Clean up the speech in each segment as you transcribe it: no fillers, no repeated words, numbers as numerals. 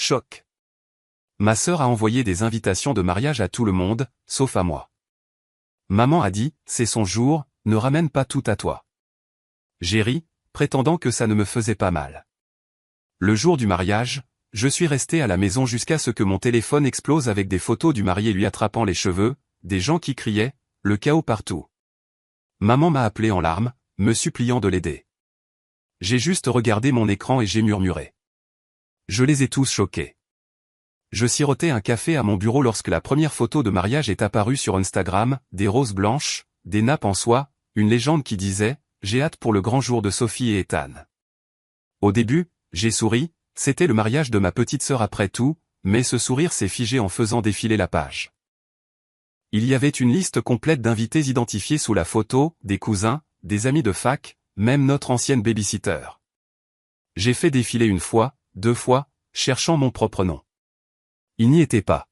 Choc. Ma sœur a envoyé des invitations de mariage à tout le monde, sauf à moi. Maman a dit, c'est son jour, ne ramène pas tout à toi. J'ai ri, prétendant que ça ne me faisait pas mal. Le jour du mariage, je suis resté à la maison jusqu'à ce que mon téléphone explose avec des photos du marié lui attrapant les cheveux, des gens qui criaient, le chaos partout. Maman m'a appelé en larmes, me suppliant de l'aider. J'ai juste regardé mon écran et j'ai murmuré. Je les ai tous choqués. Je sirotais un café à mon bureau lorsque la première photo de mariage est apparue sur Instagram, des roses blanches, des nappes en soie, une légende qui disait « J'ai hâte pour le grand jour de Sophie et Ethan ». Au début, j'ai souri, c'était le mariage de ma petite sœur après tout, mais ce sourire s'est figé en faisant défiler la page. Il y avait une liste complète d'invités identifiés sous la photo, des cousins, des amis de fac, même notre ancienne babysitter. J'ai fait défiler une fois, 2 fois, cherchant mon propre nom. Il n'y était pas.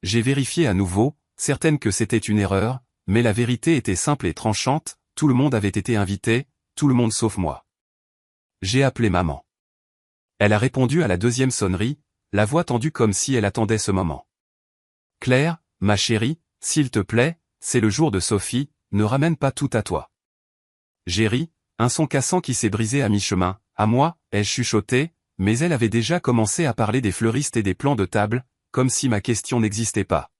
J'ai vérifié à nouveau, certaine que c'était une erreur, mais la vérité était simple et tranchante, tout le monde avait été invité, tout le monde sauf moi. J'ai appelé maman. Elle a répondu à la 2e sonnerie, la voix tendue comme si elle attendait ce moment. « Claire, ma chérie, s'il te plaît, c'est le jour de Sophie, ne ramène pas tout à toi. » J'ai ri, un son cassant qui s'est brisé à mi-chemin. À moi, ai-je chuchoté, mais elle avait déjà commencé à parler des fleuristes et des plans de table, comme si ma question n'existait pas.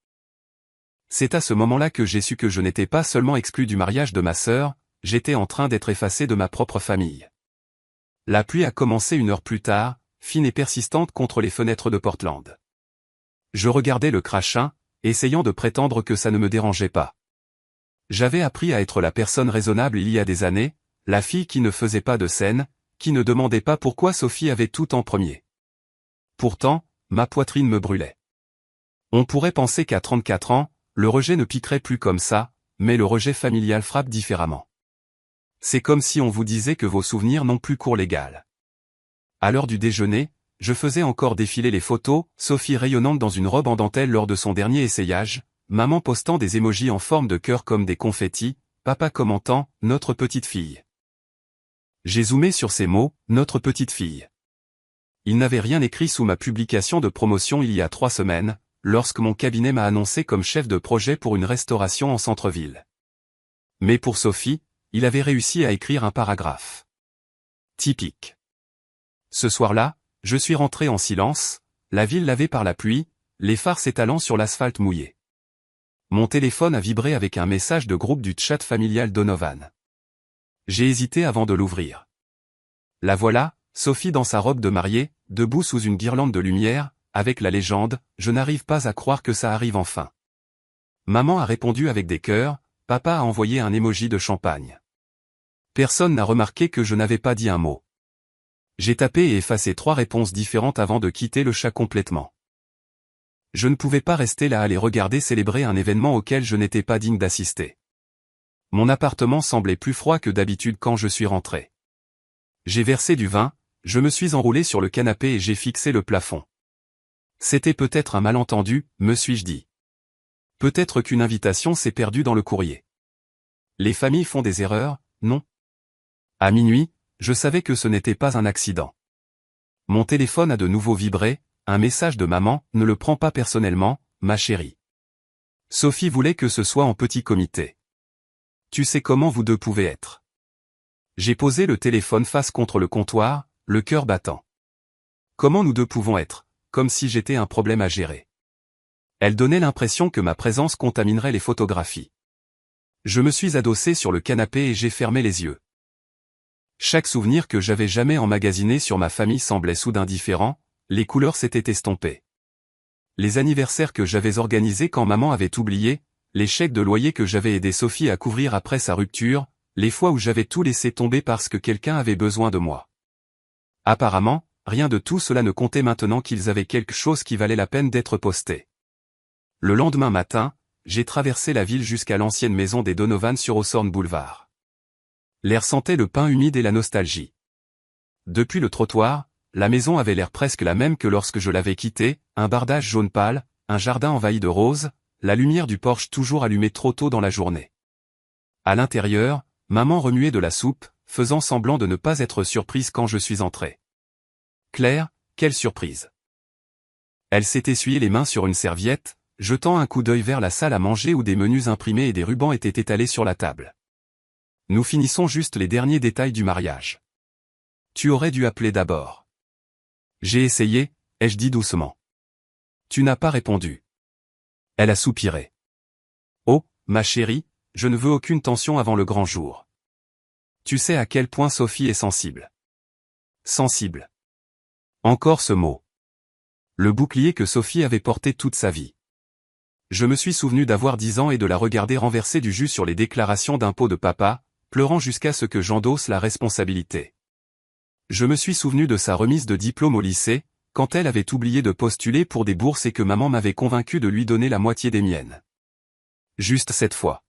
C'est à ce moment-là que j'ai su que je n'étais pas seulement exclu du mariage de ma sœur, j'étais en train d'être effacé de ma propre famille. La pluie a commencé 1 heure plus tard, fine et persistante contre les fenêtres de Portland. Je regardais le crachin, essayant de prétendre que ça ne me dérangeait pas. J'avais appris à être la personne raisonnable il y a des années, la fille qui ne faisait pas de scène, qui ne demandait pas pourquoi Sophie avait tout en premier. Pourtant, ma poitrine me brûlait. On pourrait penser qu'à 34 ans, le rejet ne piquerait plus comme ça, mais le rejet familial frappe différemment. C'est comme si on vous disait que vos souvenirs n'ont plus cours légal. À l'heure du déjeuner, je faisais encore défiler les photos, Sophie rayonnante dans une robe en dentelle lors de son dernier essayage, maman postant des émojis en forme de cœur comme des confettis, papa commentant « notre petite fille ». J'ai zoomé sur ces mots, « notre petite fille ». Il n'avait rien écrit sous ma publication de promotion il y a 3 semaines, lorsque mon cabinet m'a annoncé comme chef de projet pour une restauration en centre-ville. Mais pour Sophie, il avait réussi à écrire un paragraphe. Typique. Ce soir-là, je suis rentré en silence, la ville lavée par la pluie, les phares s'étalant sur l'asphalte mouillé. Mon téléphone a vibré avec un message de groupe du chat familial Donovan. J'ai hésité avant de l'ouvrir. La voilà, Sophie dans sa robe de mariée, debout sous une guirlande de lumière, avec la légende « Je n'arrive pas à croire que ça arrive enfin ». Maman a répondu avec des cœurs, papa a envoyé un emoji de champagne. Personne n'a remarqué que je n'avais pas dit un mot. J'ai tapé et effacé 3 réponses différentes avant de quitter le chat complètement. Je ne pouvais pas rester là à les regarder célébrer un événement auquel je n'étais pas digne d'assister. Mon appartement semblait plus froid que d'habitude quand je suis rentré. J'ai versé du vin, je me suis enroulé sur le canapé et j'ai fixé le plafond. C'était peut-être un malentendu, me suis-je dit. Peut-être qu'une invitation s'est perdue dans le courrier. Les familles font des erreurs, non? À minuit, je savais que ce n'était pas un accident. Mon téléphone a de nouveau vibré, un message de maman, ne le prends pas personnellement, ma chérie. Sophie voulait que ce soit en petit comité. Tu sais comment vous deux pouvez être. J'ai posé le téléphone face contre le comptoir, le cœur battant. Comment nous deux pouvons être, comme si j'étais un problème à gérer. Elle donnait l'impression que ma présence contaminerait les photographies. Je me suis adossé sur le canapé et j'ai fermé les yeux. Chaque souvenir que j'avais jamais emmagasiné sur ma famille semblait soudain différent, les couleurs s'étaient estompées. Les anniversaires que j'avais organisés quand maman avait oublié, les chèques de loyer que j'avais aidé Sophie à couvrir après sa rupture, les fois où j'avais tout laissé tomber parce que quelqu'un avait besoin de moi. Apparemment, rien de tout cela ne comptait maintenant qu'ils avaient quelque chose qui valait la peine d'être posté. Le lendemain matin, j'ai traversé la ville jusqu'à l'ancienne maison des Donovan sur Hawthorne Boulevard. L'air sentait le pain humide et la nostalgie. Depuis le trottoir, la maison avait l'air presque la même que lorsque je l'avais quittée, un bardage jaune pâle, un jardin envahi de roses, la lumière du porche toujours allumée trop tôt dans la journée. À l'intérieur, maman remuait de la soupe, faisant semblant de ne pas être surprise quand je suis entré. Claire, quelle surprise! Elle s'est essuyée les mains sur une serviette, jetant un coup d'œil vers la salle à manger où des menus imprimés et des rubans étaient étalés sur la table. Nous finissons juste les derniers détails du mariage. Tu aurais dû appeler d'abord. J'ai essayé, ai-je dit doucement. Tu n'as pas répondu. Elle a soupiré. Oh, ma chérie, je ne veux aucune tension avant le grand jour. Tu sais à quel point Sophie est sensible. Sensible. Encore ce mot. Le bouclier que Sophie avait porté toute sa vie. Je me suis souvenu d'avoir 10 ans et de la regarder renverser du jus sur les déclarations d'impôts de papa, pleurant jusqu'à ce que j'endosse la responsabilité. Je me suis souvenu de sa remise de diplôme au lycée, quand elle avait oublié de postuler pour des bourses et que maman m'avait convaincu de lui donner la moitié des miennes. Juste cette fois.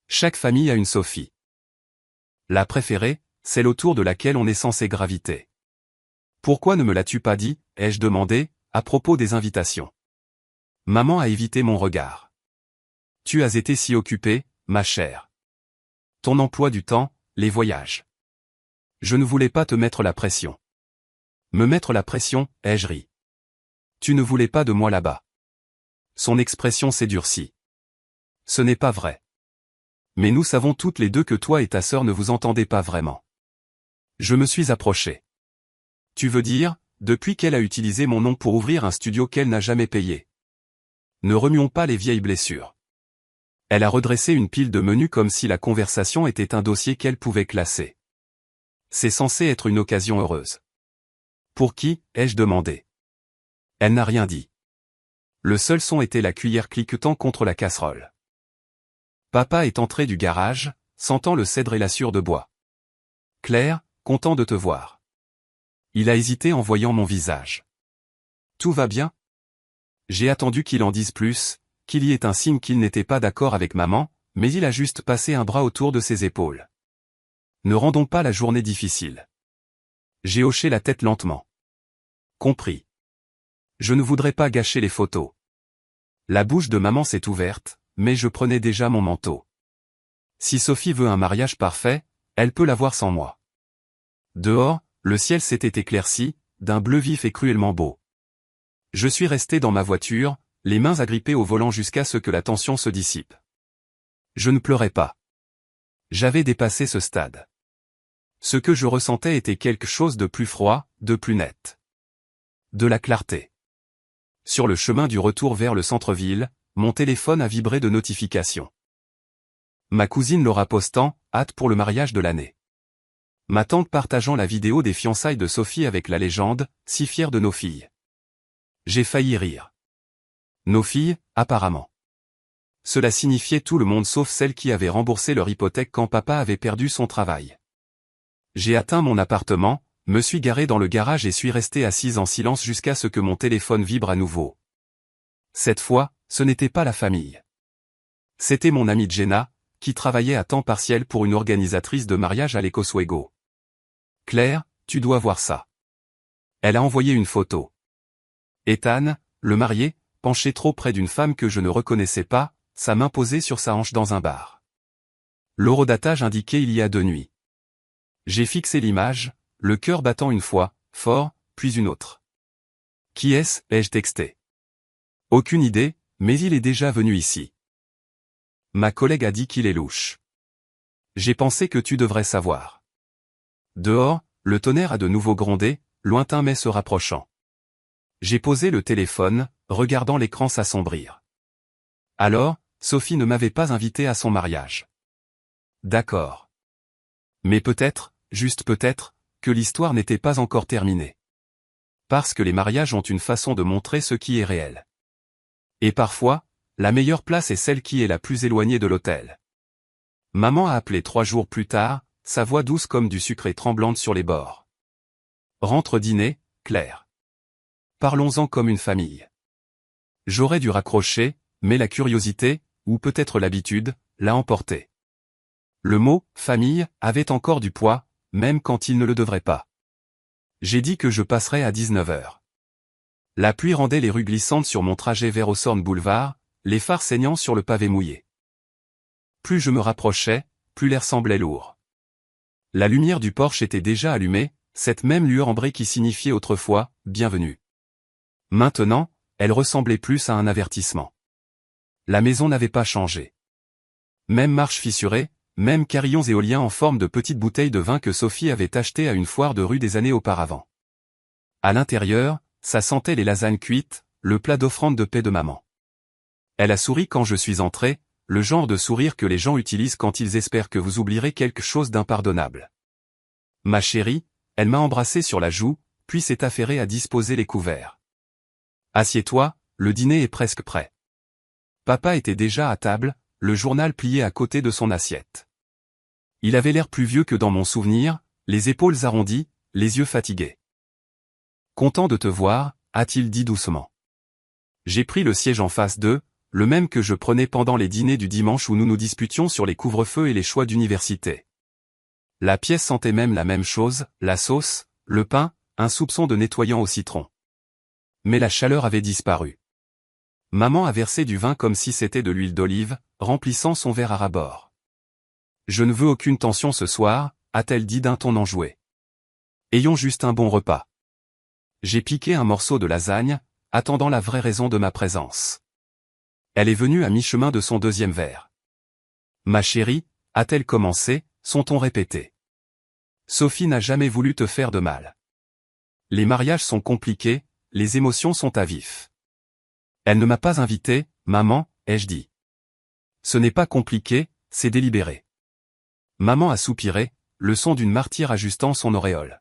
Chaque famille a une Sophie. La préférée, celle autour de laquelle on est censé graviter. Pourquoi ne me l'as-tu pas dit, ai-je demandé, à propos des invitations. Maman a évité mon regard. Tu as été si occupée, ma chère. Ton emploi du temps, les voyages. Je ne voulais pas te mettre la pression. Me mettre la pression, ai-je ri. Tu ne voulais pas de moi là-bas. Son expression s'est durcie. Ce n'est pas vrai. Mais nous savons toutes les deux que toi et ta sœur ne vous entendez pas vraiment. Je me suis approché. Tu veux dire, depuis qu'elle a utilisé mon nom pour ouvrir un studio qu'elle n'a jamais payé. Ne remuons pas les vieilles blessures. Elle a redressé une pile de menus comme si la conversation était un dossier qu'elle pouvait classer. C'est censé être une occasion heureuse. Pour qui, ai-je demandé. Elle n'a rien dit. Le seul son était la cuillère cliquetant contre la casserole. Papa est entré du garage, sentant le cèdre et la sciure de bois. Claire, content de te voir. Il a hésité en voyant mon visage. Tout va bien? J'ai attendu qu'il en dise plus, qu'il y ait un signe qu'il n'était pas d'accord avec maman, mais il a juste passé un bras autour de ses épaules. Ne rendons pas la journée difficile. J'ai hoché la tête lentement. Compris. Je ne voudrais pas gâcher les photos. La bouche de maman s'est ouverte, mais je prenais déjà mon manteau. Si Sophie veut un mariage parfait, elle peut l'avoir sans moi. Dehors, le ciel s'était éclairci, d'un bleu vif et cruellement beau. Je suis resté dans ma voiture, les mains agrippées au volant jusqu'à ce que la tension se dissipe. Je ne pleurais pas. J'avais dépassé ce stade. Ce que je ressentais était quelque chose de plus froid, de plus net. De la clarté. Sur le chemin du retour vers le centre-ville, mon téléphone a vibré de notifications. Ma cousine Laura postant, hâte pour le mariage de l'année. Ma tante partageant la vidéo des fiançailles de Sophie avec la légende, si fière de nos filles. J'ai failli rire. Nos filles, apparemment. Cela signifiait tout le monde sauf celles qui avaient remboursé leur hypothèque quand papa avait perdu son travail. J'ai atteint mon appartement, me suis garé dans le garage et suis resté assise en silence jusqu'à ce que mon téléphone vibre à nouveau. Cette fois, ce n'était pas la famille. C'était mon amie Jenna, qui travaillait à temps partiel pour une organisatrice de mariage à l'Ecoswego. Claire, tu dois voir ça. Elle a envoyé une photo. Ethan, le marié, penché trop près d'une femme que je ne reconnaissais pas, sa main posée sur sa hanche dans un bar. L'horodatage indiquait il y a 2 nuits. J'ai fixé l'image, le cœur battant une fois, fort, puis une autre. Qui est-ce, ai-je texté. Aucune idée, mais il est déjà venu ici. Ma collègue a dit qu'il est louche. J'ai pensé que tu devrais savoir. Dehors, le tonnerre a de nouveau grondé, lointain mais se rapprochant. J'ai posé le téléphone, regardant l'écran s'assombrir. Alors, Sophie ne m'avait pas invité à son mariage. D'accord. Mais peut-être, juste peut-être, que l'histoire n'était pas encore terminée. Parce que les mariages ont une façon de montrer ce qui est réel. Et parfois, la meilleure place est celle qui est la plus éloignée de l'hôtel. Maman a appelé 3 jours plus tard, sa voix douce comme du sucre et tremblante sur les bords. Rentre dîner, Claire. Parlons-en comme une famille. J'aurais dû raccrocher, mais la curiosité, ou peut-être l'habitude, l'a emporté. Le mot « famille » avait encore du poids, même quand il ne le devrait pas. J'ai dit que je passerais à 19h. La pluie rendait les rues glissantes sur mon trajet vers Hawthorne Boulevard, les phares saignant sur le pavé mouillé. Plus je me rapprochais, plus l'air semblait lourd. La lumière du porche était déjà allumée, cette même lueur ambrée qui signifiait autrefois « bienvenue ». Maintenant, elle ressemblait plus à un avertissement. La maison n'avait pas changé. Même marche fissurée, même carillons éoliens en forme de petites bouteilles de vin que Sophie avait achetées à une foire de rue des années auparavant. À l'intérieur, ça sentait les lasagnes cuites, le plat d'offrande de paix de maman. Elle a souri quand je suis entré, le genre de sourire que les gens utilisent quand ils espèrent que vous oublierez quelque chose d'impardonnable. Ma chérie, elle m'a embrassé sur la joue, puis s'est affairée à disposer les couverts. Assieds-toi, le dîner est presque prêt. Papa était déjà à table, le journal plié à côté de son assiette. Il avait l'air plus vieux que dans mon souvenir, les épaules arrondies, les yeux fatigués. Content de te voir, a-t-il dit doucement. J'ai pris le siège en face d'eux, le même que je prenais pendant les dîners du dimanche où nous nous disputions sur les couvre-feux et les choix d'université. La pièce sentait même la même chose, la sauce, le pain, un soupçon de nettoyant au citron. Mais la chaleur avait disparu. Maman a versé du vin comme si c'était de l'huile d'olive, remplissant son verre à ras-bord. Je ne veux aucune tension ce soir, a-t-elle dit d'un ton enjoué. Ayons juste un bon repas. J'ai piqué un morceau de lasagne, attendant la vraie raison de ma présence. Elle est venue à mi-chemin de son deuxième verre. Ma chérie, a-t-elle commencé, son ton répété. Sophie n'a jamais voulu te faire de mal. Les mariages sont compliqués, les émotions sont à vif. Elle ne m'a pas invité, maman, ai-je dit. Ce n'est pas compliqué, c'est délibéré. Maman a soupiré, le son d'une martyre ajustant son auréole.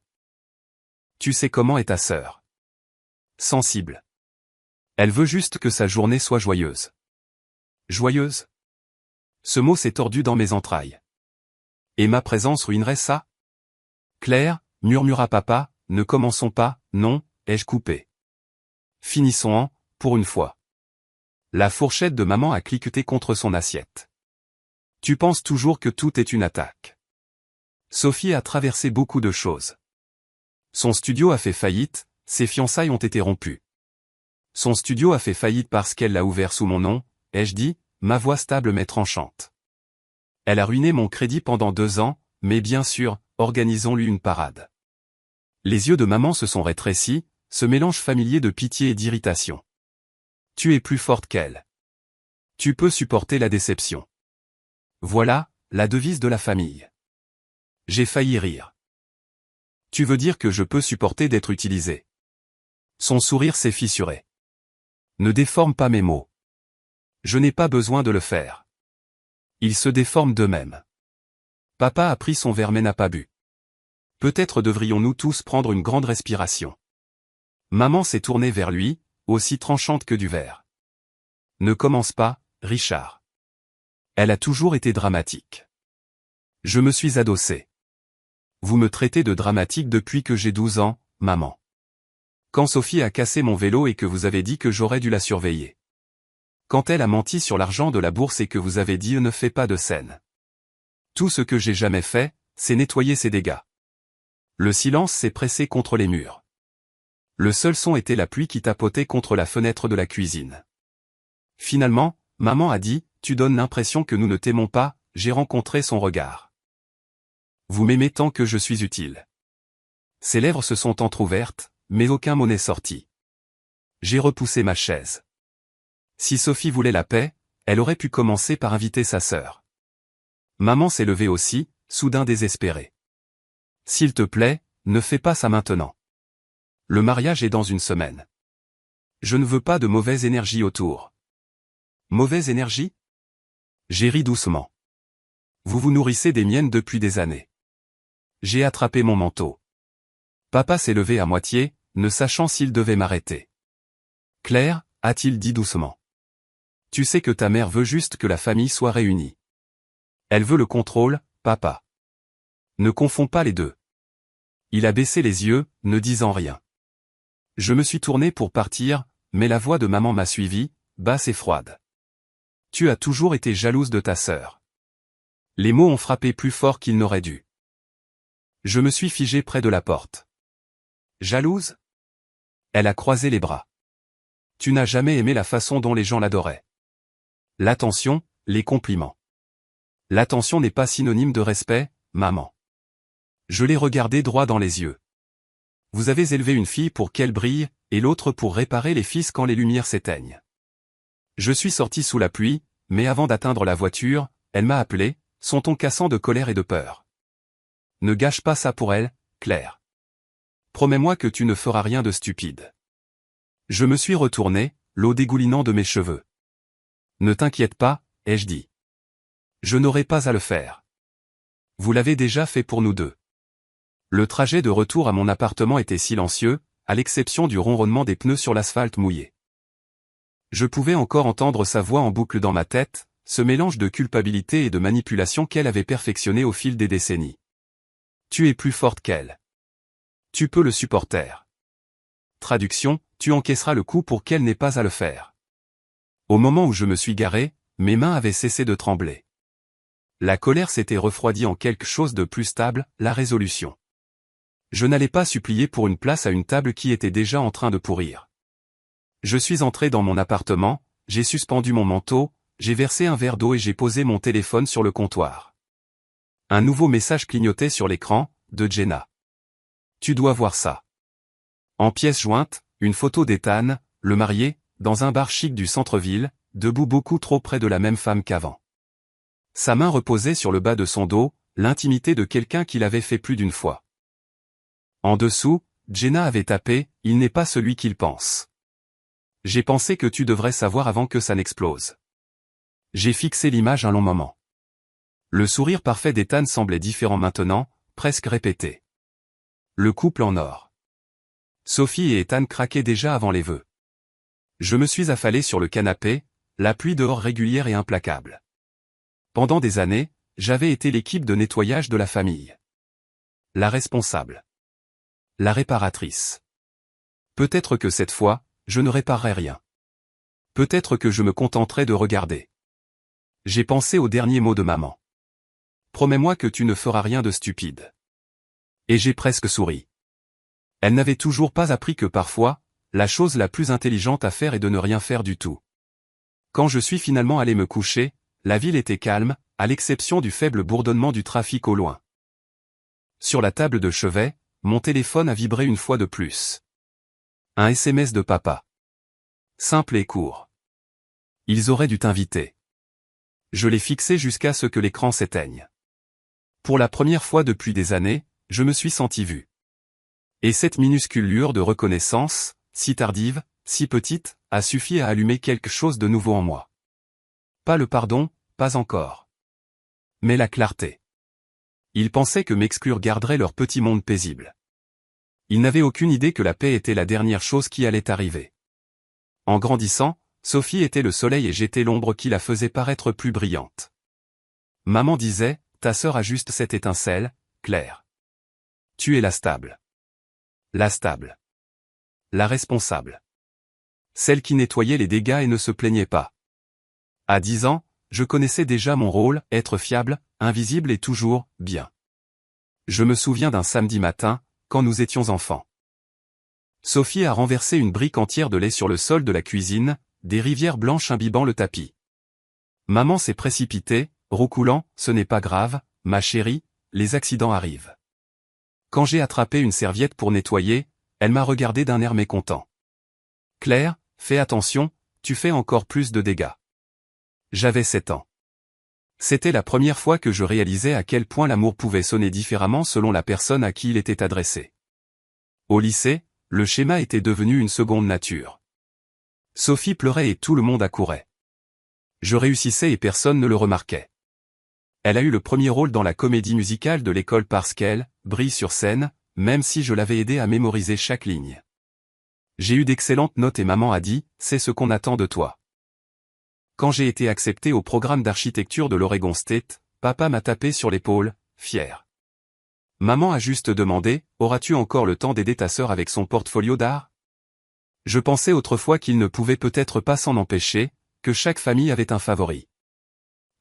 Tu sais comment est ta sœur. Sensible. Elle veut juste que sa journée soit joyeuse. Joyeuse? Ce mot s'est tordu dans mes entrailles. Et ma présence ruinerait ça? Claire, murmura papa, ne commençons pas, non, ai-je coupé. Finissons en, pour une fois. La fourchette de maman a cliqueté contre son assiette. Tu penses toujours que tout est une attaque. Sophie a traversé beaucoup de choses. Son studio a fait faillite, ses fiançailles ont été rompues. Son studio a fait faillite parce qu'elle l'a ouvert sous mon nom, ai-je dit, ma voix stable mais tranchante. Elle a ruiné mon crédit pendant 2 ans, mais bien sûr, organisons-lui une parade. Les yeux de maman se sont rétrécis, ce mélange familier de pitié et d'irritation. Tu es plus forte qu'elle. Tu peux supporter la déception. Voilà, la devise de la famille. J'ai failli rire. Tu veux dire que je peux supporter d'être utilisé? Son sourire s'est fissuré. Ne déforme pas mes mots. Je n'ai pas besoin de le faire. Ils se déforment d'eux-mêmes. Papa a pris son verre mais n'a pas bu. Peut-être devrions-nous tous prendre une grande respiration. Maman s'est tournée vers lui, aussi tranchante que du verre. Ne commence pas, Richard. Elle a toujours été dramatique. Je me suis adossé. Vous me traitez de dramatique depuis que j'ai 12 ans, maman. Quand Sophie a cassé mon vélo et que vous avez dit que j'aurais dû la surveiller. Quand elle a menti sur l'argent de la bourse et que vous avez dit ne fais pas de scène. Tout ce que j'ai jamais fait, c'est nettoyer ses dégâts. Le silence s'est pressé contre les murs. Le seul son était la pluie qui tapotait contre la fenêtre de la cuisine. Finalement, maman a dit, tu donnes l'impression que nous ne t'aimons pas, j'ai rencontré son regard. Vous m'aimez tant que je suis utile. Ses lèvres se sont entr'ouvertes, mais aucun mot n'est sorti. J'ai repoussé ma chaise. Si Sophie voulait la paix, elle aurait pu commencer par inviter sa sœur. Maman s'est levée aussi, soudain désespérée. S'il te plaît, ne fais pas ça maintenant. Le mariage est dans une semaine. Je ne veux pas de mauvaise énergie autour. Mauvaise énergie? J'ai ri doucement. Vous vous nourrissez des miennes depuis des années. J'ai attrapé mon manteau. Papa s'est levé à moitié, ne sachant s'il devait m'arrêter. Claire, a-t-il dit doucement. Tu sais que ta mère veut juste que la famille soit réunie. Elle veut le contrôle, papa. Ne confonds pas les deux. Il a baissé les yeux, ne disant rien. Je me suis tourné pour partir, mais la voix de maman m'a suivi, basse et froide. Tu as toujours été jalouse de ta sœur. Les mots ont frappé plus fort qu'ils n'auraient dû. Je me suis figé près de la porte. Jalouse? Elle a croisé les bras. Tu n'as jamais aimé la façon dont les gens l'adoraient. L'attention, les compliments. L'attention n'est pas synonyme de respect, maman. Je l'ai regardé droit dans les yeux. Vous avez élevé une fille pour qu'elle brille, et l'autre pour réparer les fils quand les lumières s'éteignent. Je suis sorti sous la pluie, mais avant d'atteindre la voiture, elle m'a appelé, son ton cassant de colère et de peur. Ne gâche pas ça pour elle, Claire. Promets-moi que tu ne feras rien de stupide. Je me suis retourné, l'eau dégoulinant de mes cheveux. Ne t'inquiète pas, ai-je dit. Je n'aurai pas à le faire. Vous l'avez déjà fait pour nous deux. Le trajet de retour à mon appartement était silencieux, à l'exception du ronronnement des pneus sur l'asphalte mouillé. Je pouvais encore entendre sa voix en boucle dans ma tête, ce mélange de culpabilité et de manipulation qu'elle avait perfectionné au fil des décennies. Tu es plus forte qu'elle. Tu peux le supporter. Traduction, tu encaisseras le coup pour qu'elle n'ait pas à le faire. Au moment où je me suis garé, mes mains avaient cessé de trembler. La colère s'était refroidie en quelque chose de plus stable, la résolution. Je n'allais pas supplier pour une place à une table qui était déjà en train de pourrir. Je suis entré dans mon appartement, j'ai suspendu mon manteau, j'ai versé un verre d'eau et j'ai posé mon téléphone sur le comptoir. Un nouveau message clignotait sur l'écran, de Jenna. Tu dois voir ça. En pièce jointe, une photo d'Ethan, le marié, dans un bar chic du centre-ville, debout beaucoup trop près de la même femme qu'avant. Sa main reposait sur le bas de son dos, l'intimité de quelqu'un qui l'avait fait plus d'une fois. En dessous, Jenna avait tapé « Il n'est pas celui qu'il pense ». J'ai pensé que tu devrais savoir avant que ça n'explose. J'ai fixé l'image un long moment. Le sourire parfait d'Ethan semblait différent maintenant, presque répété. Le couple en or. Sophie et Ethan craquaient déjà avant les vœux. Je me suis affalé sur le canapé, la pluie dehors régulière et implacable. Pendant des années, j'avais été l'équipe de nettoyage de la famille. La responsable. La réparatrice. Peut-être que cette fois, je ne réparerai rien. Peut-être que je me contenterai de regarder. J'ai pensé aux derniers mots de maman. Promets-moi que tu ne feras rien de stupide. Et j'ai presque souri. Elle n'avait toujours pas appris que parfois, la chose la plus intelligente à faire est de ne rien faire du tout. Quand je suis finalement allé me coucher, la ville était calme, à l'exception du faible bourdonnement du trafic au loin. Sur la table de chevet, mon téléphone a vibré une fois de plus. Un SMS de papa. Simple et court. Ils auraient dû t'inviter. Je l'ai fixé jusqu'à ce que l'écran s'éteigne. Pour la première fois depuis des années, je me suis senti vu. Et cette minuscule lueur de reconnaissance, si tardive, si petite, a suffi à allumer quelque chose de nouveau en moi. Pas le pardon, pas encore. Mais la clarté. Ils pensaient que m'exclure garderait leur petit monde paisible. Ils n'avaient aucune idée que la paix était la dernière chose qui allait arriver. En grandissant, Sophie était le soleil et j'étais l'ombre qui la faisait paraître plus brillante. Maman disait, ta sœur a juste cette étincelle, Claire. Tu es la stable. La stable. La responsable. Celle qui nettoyait les dégâts et ne se plaignait pas. À 10 ans, je connaissais déjà mon rôle, être fiable, invisible et toujours bien. Je me souviens d'un samedi matin, quand nous étions enfants. Sophie a renversé une brique entière de lait sur le sol de la cuisine, des rivières blanches imbibant le tapis. Maman s'est précipitée, roucoulant, ce n'est pas grave, ma chérie, les accidents arrivent. Quand j'ai attrapé une serviette pour nettoyer, elle m'a regardé d'un air mécontent. Claire, fais attention, tu fais encore plus de dégâts. J'avais 7 ans. C'était la première fois que je réalisais à quel point l'amour pouvait sonner différemment selon la personne à qui il était adressé. Au lycée, le schéma était devenu une seconde nature. Sophie pleurait et tout le monde accourait. Je réussissais et personne ne le remarquait. Elle a eu le premier rôle dans la comédie musicale de l'école parce qu'elle brille sur scène, même si je l'avais aidée à mémoriser chaque ligne. J'ai eu d'excellentes notes et maman a dit, c'est ce qu'on attend de toi. Quand j'ai été accepté au programme d'architecture de l'Oregon State, papa m'a tapé sur l'épaule, fier. Maman a juste demandé, auras-tu encore le temps d'aider ta sœur avec son portfolio d'art? Je pensais autrefois qu'il ne pouvait peut-être pas s'en empêcher, que chaque famille avait un favori.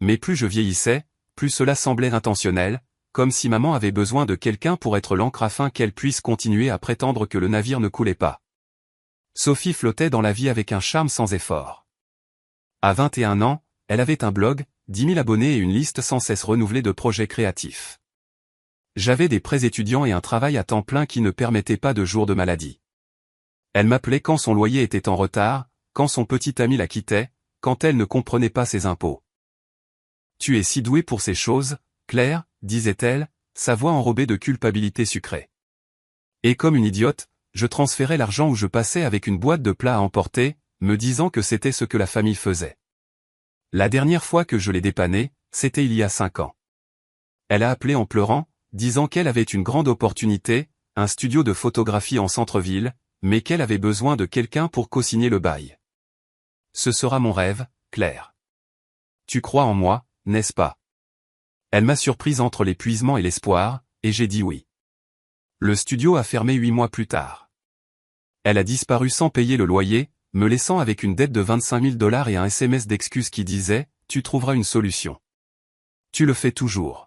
Mais plus je vieillissais, plus cela semblait intentionnel, comme si maman avait besoin de quelqu'un pour être l'ancre afin qu'elle puisse continuer à prétendre que le navire ne coulait pas. Sophie flottait dans la vie avec un charme sans effort. À 21 ans, elle avait un blog, 10 000 abonnés et une liste sans cesse renouvelée de projets créatifs. J'avais des prêts étudiants et un travail à temps plein qui ne permettait pas de jours de maladie. Elle m'appelait quand son loyer était en retard, quand son petit ami la quittait, quand elle ne comprenait pas ses impôts. Tu es si douée pour ces choses, Claire, disait-elle, sa voix enrobée de culpabilité sucrée. Et comme une idiote, je transférais l'argent où je passais avec une boîte de plats à emporter, me disant que c'était ce que la famille faisait. La dernière fois que je l'ai dépannée, c'était il y a 5 ans. Elle a appelé en pleurant, disant qu'elle avait une grande opportunité, un studio de photographie en centre-ville, mais qu'elle avait besoin de quelqu'un pour co-signer le bail. Ce sera mon rêve, Claire. Tu crois en moi, n'est-ce pas? Elle m'a surprise entre l'épuisement et l'espoir, et j'ai dit oui. Le studio a fermé 8 mois plus tard. Elle a disparu sans payer le loyer, me laissant avec une dette de 25 000 $ et un SMS d'excuses qui disait « Tu trouveras une solution. Tu le fais toujours. »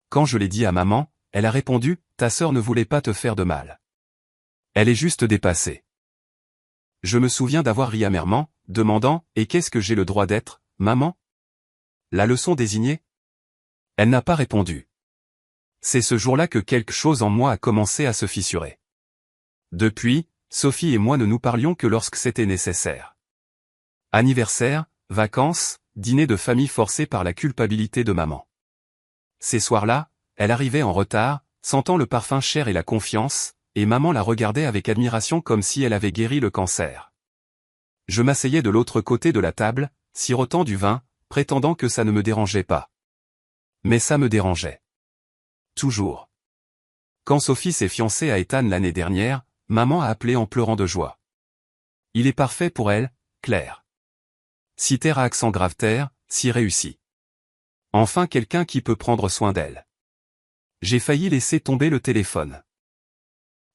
Quand je l'ai dit à maman, elle a répondu « Ta sœur ne voulait pas te faire de mal. Elle est juste dépassée. » Je me souviens d'avoir ri amèrement, demandant « Et qu'est-ce que j'ai le droit d'être, maman? La leçon désignée ?» Elle n'a pas répondu. C'est ce jour-là que quelque chose en moi a commencé à se fissurer. Depuis, Sophie et moi ne nous parlions que lorsque c'était nécessaire. Anniversaire, vacances, dîner de famille forcé par la culpabilité de maman. Ces soirs-là, elle arrivait en retard, sentant le parfum cher et la confiance, et maman la regardait avec admiration comme si elle avait guéri le cancer. Je m'asseyais de l'autre côté de la table, sirotant du vin, prétendant que ça ne me dérangeait pas. Mais ça me dérangeait. Toujours. Quand Sophie s'est fiancée à Ethan l'année dernière, maman a appelé en pleurant de joie. Il est parfait pour elle, Claire. Si terre à accent grave terre, si réussi. Enfin quelqu'un qui peut prendre soin d'elle. J'ai failli laisser tomber le téléphone.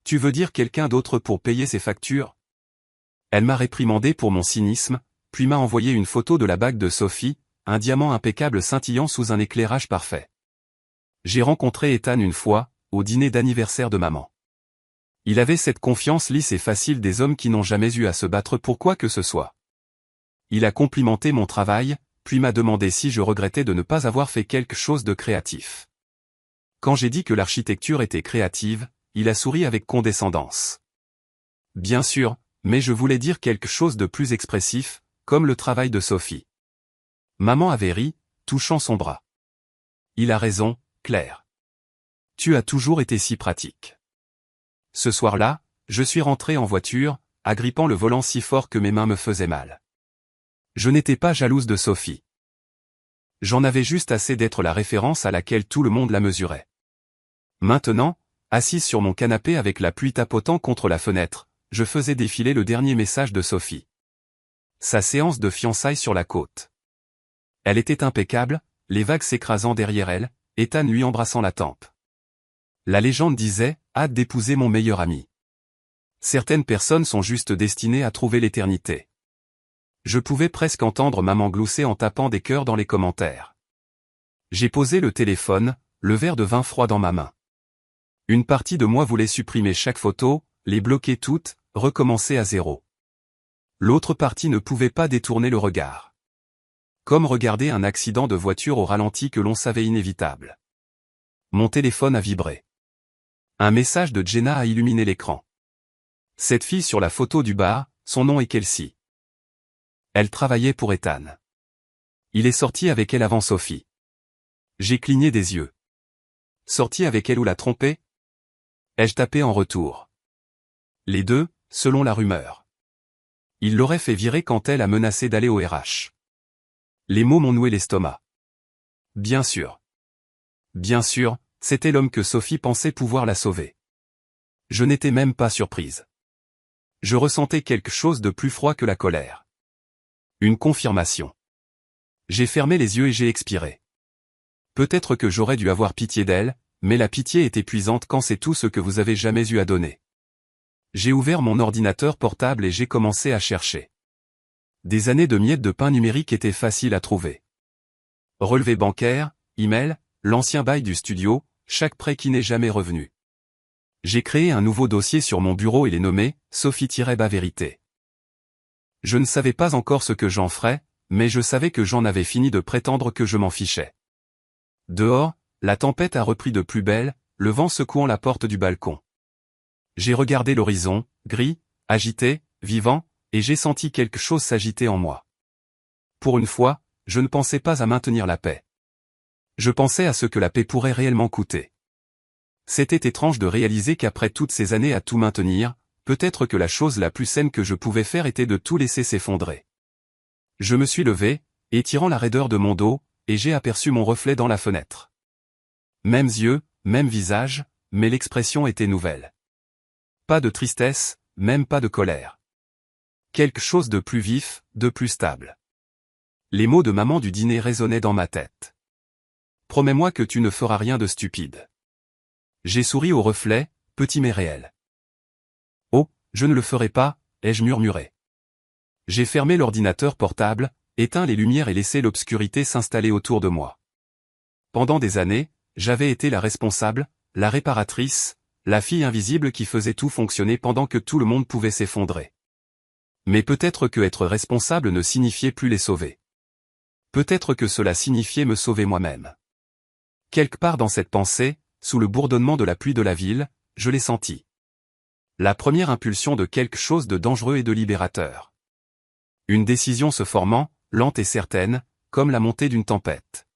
Tu veux dire quelqu'un d'autre pour payer ses factures? Elle m'a réprimandé pour mon cynisme, puis m'a envoyé une photo de la bague de Sophie, un diamant impeccable scintillant sous un éclairage parfait. J'ai rencontré Ethan une fois, au dîner d'anniversaire de maman. Il avait cette confiance lisse et facile des hommes qui n'ont jamais eu à se battre pour quoi que ce soit. Il a complimenté mon travail, puis m'a demandé si je regrettais de ne pas avoir fait quelque chose de créatif. Quand j'ai dit que l'architecture était créative, il a souri avec condescendance. Bien sûr, mais je voulais dire quelque chose de plus expressif, comme le travail de Sophie. Maman avait ri, touchant son bras. Il a raison, Claire. Tu as toujours été si pratique. Ce soir-là, je suis rentré en voiture, agrippant le volant si fort que mes mains me faisaient mal. Je n'étais pas jalouse de Sophie. J'en avais juste assez d'être la référence à laquelle tout le monde la mesurait. Maintenant, assise sur mon canapé avec la pluie tapotant contre la fenêtre, je faisais défiler le dernier message de Sophie. Sa séance de fiançailles sur la côte. Elle était impeccable, les vagues s'écrasant derrière elle, Ethan lui embrassant la tempe. La légende disait « Hâte d'épouser mon meilleur ami ». Certaines personnes sont juste destinées à trouver l'éternité. Je pouvais presque entendre maman glousser en tapant des cœurs dans les commentaires. J'ai posé le téléphone, le verre de vin froid dans ma main. Une partie de moi voulait supprimer chaque photo, les bloquer toutes, recommencer à zéro. L'autre partie ne pouvait pas détourner le regard. Comme regarder un accident de voiture au ralenti que l'on savait inévitable. Mon téléphone a vibré. Un message de Jenna a illuminé l'écran. Cette fille sur la photo du bar, son nom est Kelsey. Elle travaillait pour Ethan. Il est sorti avec elle avant Sophie. J'ai cligné des yeux. Sorti avec elle ou la trompé? Ai-je tapé en retour? Les deux, selon la rumeur. Il l'aurait fait virer quand elle a menacé d'aller au RH. Les mots m'ont noué l'estomac. Bien sûr. Bien sûr, c'était l'homme que Sophie pensait pouvoir la sauver. Je n'étais même pas surprise. Je ressentais quelque chose de plus froid que la colère. Une confirmation. J'ai fermé les yeux et j'ai expiré. Peut-être que j'aurais dû avoir pitié d'elle, mais la pitié est épuisante quand c'est tout ce que vous avez jamais eu à donner. J'ai ouvert mon ordinateur portable et j'ai commencé à chercher. Des années de miettes de pain numérique étaient faciles à trouver. Relevé bancaire, email, l'ancien bail du studio, chaque prêt qui n'est jamais revenu. J'ai créé un nouveau dossier sur mon bureau et l'ai nommé « Sophie-Vérité ». Je ne savais pas encore ce que j'en ferais, mais je savais que j'en avais fini de prétendre que je m'en fichais. Dehors, la tempête a repris de plus belle, le vent secouant la porte du balcon. J'ai regardé l'horizon, gris, agité, vivant, et j'ai senti quelque chose s'agiter en moi. Pour une fois, je ne pensais pas à maintenir la paix. Je pensais à ce que la paix pourrait réellement coûter. C'était étrange de réaliser qu'après toutes ces années à tout maintenir, peut-être que la chose la plus saine que je pouvais faire était de tout laisser s'effondrer. Je me suis levé, étirant la raideur de mon dos, et j'ai aperçu mon reflet dans la fenêtre. Mêmes yeux, même visage, mais l'expression était nouvelle. Pas de tristesse, même pas de colère. Quelque chose de plus vif, de plus stable. Les mots de maman du dîner résonnaient dans ma tête. Promets-moi que tu ne feras rien de stupide. J'ai souri au reflet, petit mais réel. Oh, je ne le ferai pas, ai-je murmuré. J'ai fermé l'ordinateur portable, éteint les lumières et laissé l'obscurité s'installer autour de moi. Pendant des années, j'avais été la responsable, la réparatrice, la fille invisible qui faisait tout fonctionner pendant que tout le monde pouvait s'effondrer. Mais peut-être que être responsable ne signifiait plus les sauver. Peut-être que cela signifiait me sauver moi-même. Quelque part dans cette pensée, sous le bourdonnement de la pluie de la ville, je l'ai senti. La première impulsion de quelque chose de dangereux et de libérateur. Une décision se formant, lente et certaine, comme la montée d'une tempête.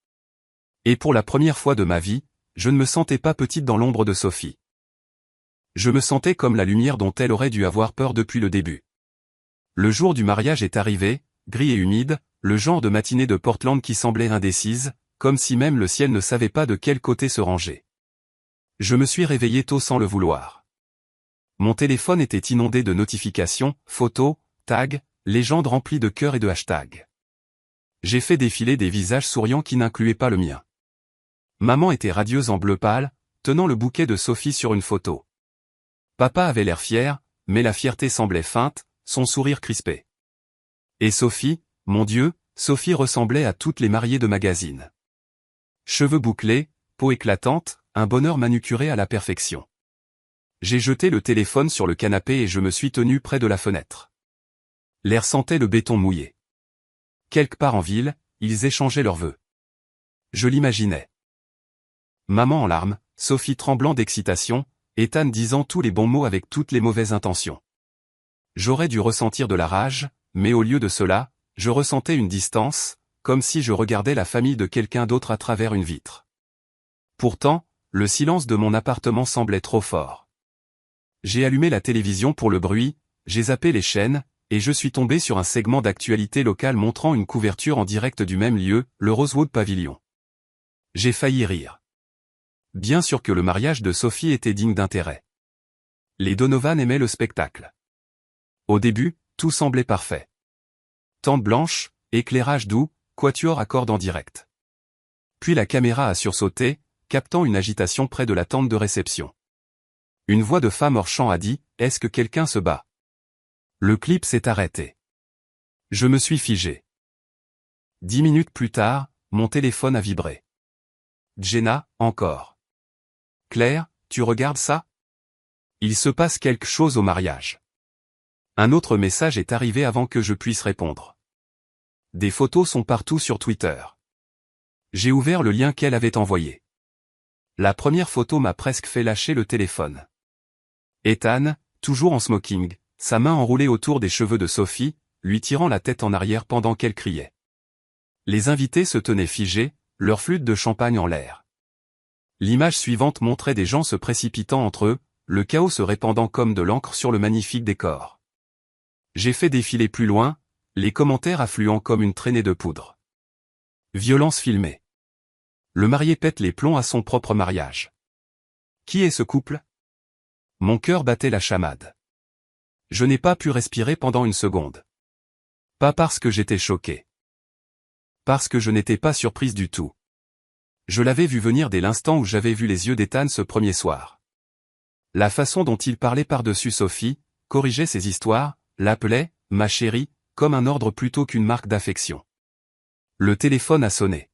Et pour la première fois de ma vie, je ne me sentais pas petite dans l'ombre de Sophie. Je me sentais comme la lumière dont elle aurait dû avoir peur depuis le début. Le jour du mariage est arrivé, gris et humide, le genre de matinée de Portland qui semblait indécise, comme si même le ciel ne savait pas de quel côté se ranger. Je me suis réveillé tôt sans le vouloir. Mon téléphone était inondé de notifications, photos, tags, légendes remplies de cœurs et de hashtags. J'ai fait défiler des visages souriants qui n'incluaient pas le mien. Maman était radieuse en bleu pâle, tenant le bouquet de Sophie sur une photo. Papa avait l'air fier, mais la fierté semblait feinte, son sourire crispé. Et Sophie, mon Dieu, Sophie ressemblait à toutes les mariées de magazines. Cheveux bouclés, peau éclatante, un bonheur manucuré à la perfection. J'ai jeté le téléphone sur le canapé et je me suis tenu près de la fenêtre. L'air sentait le béton mouillé. Quelque part en ville, ils échangeaient leurs vœux. Je l'imaginais. Maman en larmes, Sophie tremblant d'excitation, Ethan disant tous les bons mots avec toutes les mauvaises intentions. J'aurais dû ressentir de la rage, mais au lieu de cela, je ressentais une distance, comme si je regardais la famille de quelqu'un d'autre à travers une vitre. Pourtant, le silence de mon appartement semblait trop fort. J'ai allumé la télévision pour le bruit, j'ai zappé les chaînes, et je suis tombé sur un segment d'actualité locale montrant une couverture en direct du même lieu, le Rosewood Pavilion. J'ai failli rire. Bien sûr que le mariage de Sophie était digne d'intérêt. Les Donovan aimaient le spectacle. Au début, tout semblait parfait. Tente blanche, éclairage doux, quatuor à cordes en direct. Puis la caméra a sursauté, captant une agitation près de la tente de réception. Une voix de femme hors champ a dit « Est-ce que quelqu'un se bat ?» Le clip s'est arrêté. Je me suis figé. 10 minutes plus tard, mon téléphone a vibré. Jenna, encore. Claire, tu regardes ça? Il se passe quelque chose au mariage. Un autre message est arrivé avant que je puisse répondre. Des photos sont partout sur Twitter. J'ai ouvert le lien qu'elle avait envoyé. La première photo m'a presque fait lâcher le téléphone. Ethan, toujours en smoking, sa main enroulée autour des cheveux de Sophie, lui tirant la tête en arrière pendant qu'elle criait. Les invités se tenaient figés, leur flûte de champagne en l'air. L'image suivante montrait des gens se précipitant entre eux, le chaos se répandant comme de l'encre sur le magnifique décor. J'ai fait défiler plus loin, les commentaires affluant comme une traînée de poudre. Violence filmée. Le marié pète les plombs à son propre mariage. Qui est ce couple? Mon cœur battait la chamade. Je n'ai pas pu respirer pendant une seconde. Pas parce que j'étais choqué. Parce que je n'étais pas surprise du tout. Je l'avais vu venir dès l'instant où j'avais vu les yeux d'Ethan ce premier soir. La façon dont il parlait par-dessus Sophie, corrigeait ses histoires, l'appelait « ma chérie », comme un ordre plutôt qu'une marque d'affection. Le téléphone a sonné.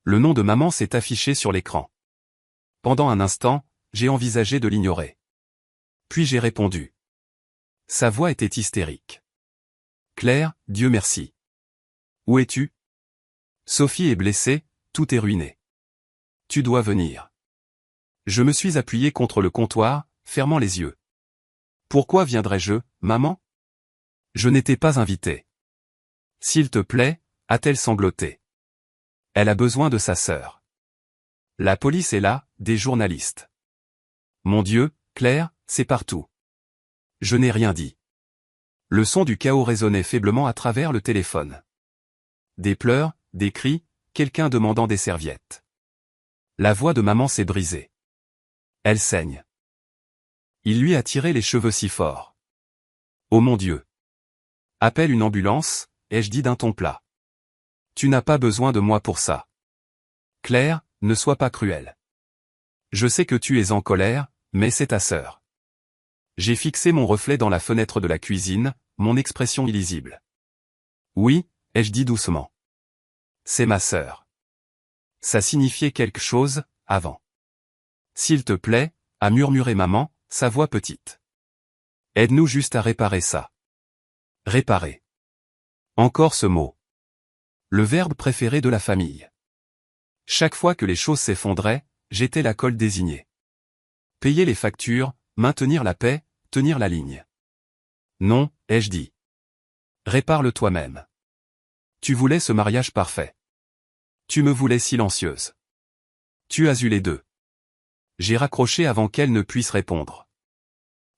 Le nom de maman s'est affiché sur l'écran. Pendant un instant, j'ai envisagé de l'ignorer. Puis j'ai répondu. Sa voix était hystérique. Claire, Dieu merci. Où es-tu? Sophie est blessée, tout est ruiné. Tu dois venir. Je me suis appuyé contre le comptoir, fermant les yeux. Pourquoi viendrais-je, maman? Je n'étais pas invité. S'il te plaît, a-t-elle sangloté. Elle a besoin de sa sœur. La police est là, des journalistes. Mon Dieu, Claire, c'est partout. Je n'ai rien dit. Le son du chaos résonnait faiblement à travers le téléphone. Des pleurs, des cris, quelqu'un demandant des serviettes. La voix de maman s'est brisée. Elle saigne. Il lui a tiré les cheveux si fort. Oh mon Dieu. Appelle une ambulance, ai-je dit d'un ton plat. Tu n'as pas besoin de moi pour ça. Claire, ne sois pas cruelle. Je sais que tu es en colère, mais c'est ta sœur. J'ai fixé mon reflet dans la fenêtre de la cuisine, mon expression illisible. Oui, ai-je dit doucement. C'est ma sœur. Ça signifiait quelque chose, avant. S'il te plaît, a murmuré maman, sa voix petite. Aide-nous juste à réparer ça. Réparer. Encore ce mot. Le verbe préféré de la famille. Chaque fois que les choses s'effondraient, j'étais la colle désignée. Payer les factures, maintenir la paix, tenir la ligne. Non, ai-je dit. Répare-le toi-même. Tu voulais ce mariage parfait. Tu me voulais silencieuse. Tu as eu les deux. J'ai raccroché avant qu'elle ne puisse répondre.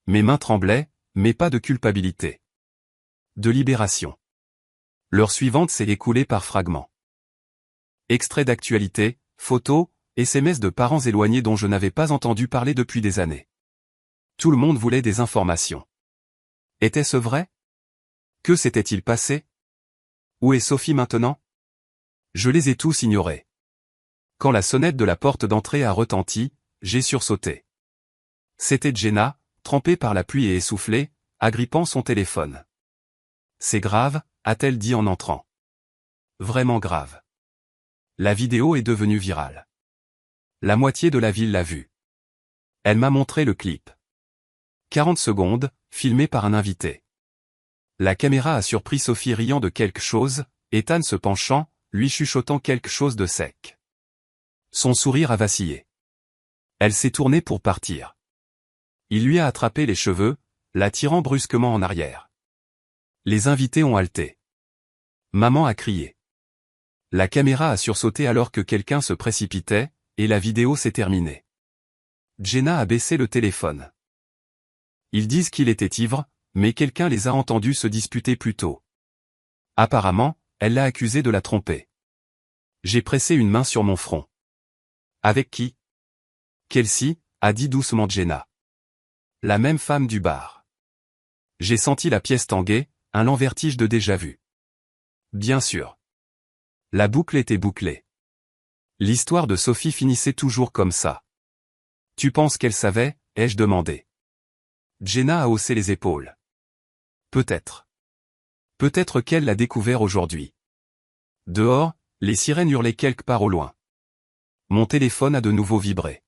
Mes mains tremblaient, mais pas de culpabilité. De libération. L'heure suivante s'est écoulée par fragments. Extraits d'actualité, photos, SMS de parents éloignés dont je n'avais pas entendu parler depuis des années. Tout le monde voulait des informations. Était-ce vrai? Que s'était-il passé? Où est Sophie maintenant? Je les ai tous ignorés. Quand la sonnette de la porte d'entrée a retenti, j'ai sursauté. C'était Jenna, trempée par la pluie et essoufflée, agrippant son téléphone. C'est grave, a-t-elle dit en entrant. Vraiment grave. La vidéo est devenue virale. La moitié de la ville l'a vue. Elle m'a montré le clip. 40 secondes, filmé par un invité. La caméra a surpris Sophie riant de quelque chose, Ethan se penchant, lui chuchotant quelque chose de sec. Son sourire a vacillé. Elle s'est tournée pour partir. Il lui a attrapé les cheveux, la tirant brusquement en arrière. Les invités ont halté. Maman a crié. La caméra a sursauté alors que quelqu'un se précipitait, et la vidéo s'est terminée. Jenna a baissé le téléphone. Ils disent qu'il était ivre, mais quelqu'un les a entendus se disputer plus tôt. Apparemment, elle l'a accusé de la tromper. J'ai pressé une main sur mon front. Avec qui? Kelsey, a dit doucement Jenna. La même femme du bar. J'ai senti la pièce tanguer, un lent vertige de déjà-vu. Bien sûr. La boucle était bouclée. L'histoire de Sophie finissait toujours comme ça. Tu penses qu'elle savait, ai-je demandé. Jenna a haussé les épaules. Peut-être. Peut-être qu'elle l'a découvert aujourd'hui. Dehors, les sirènes hurlaient quelque part au loin. Mon téléphone a de nouveau vibré.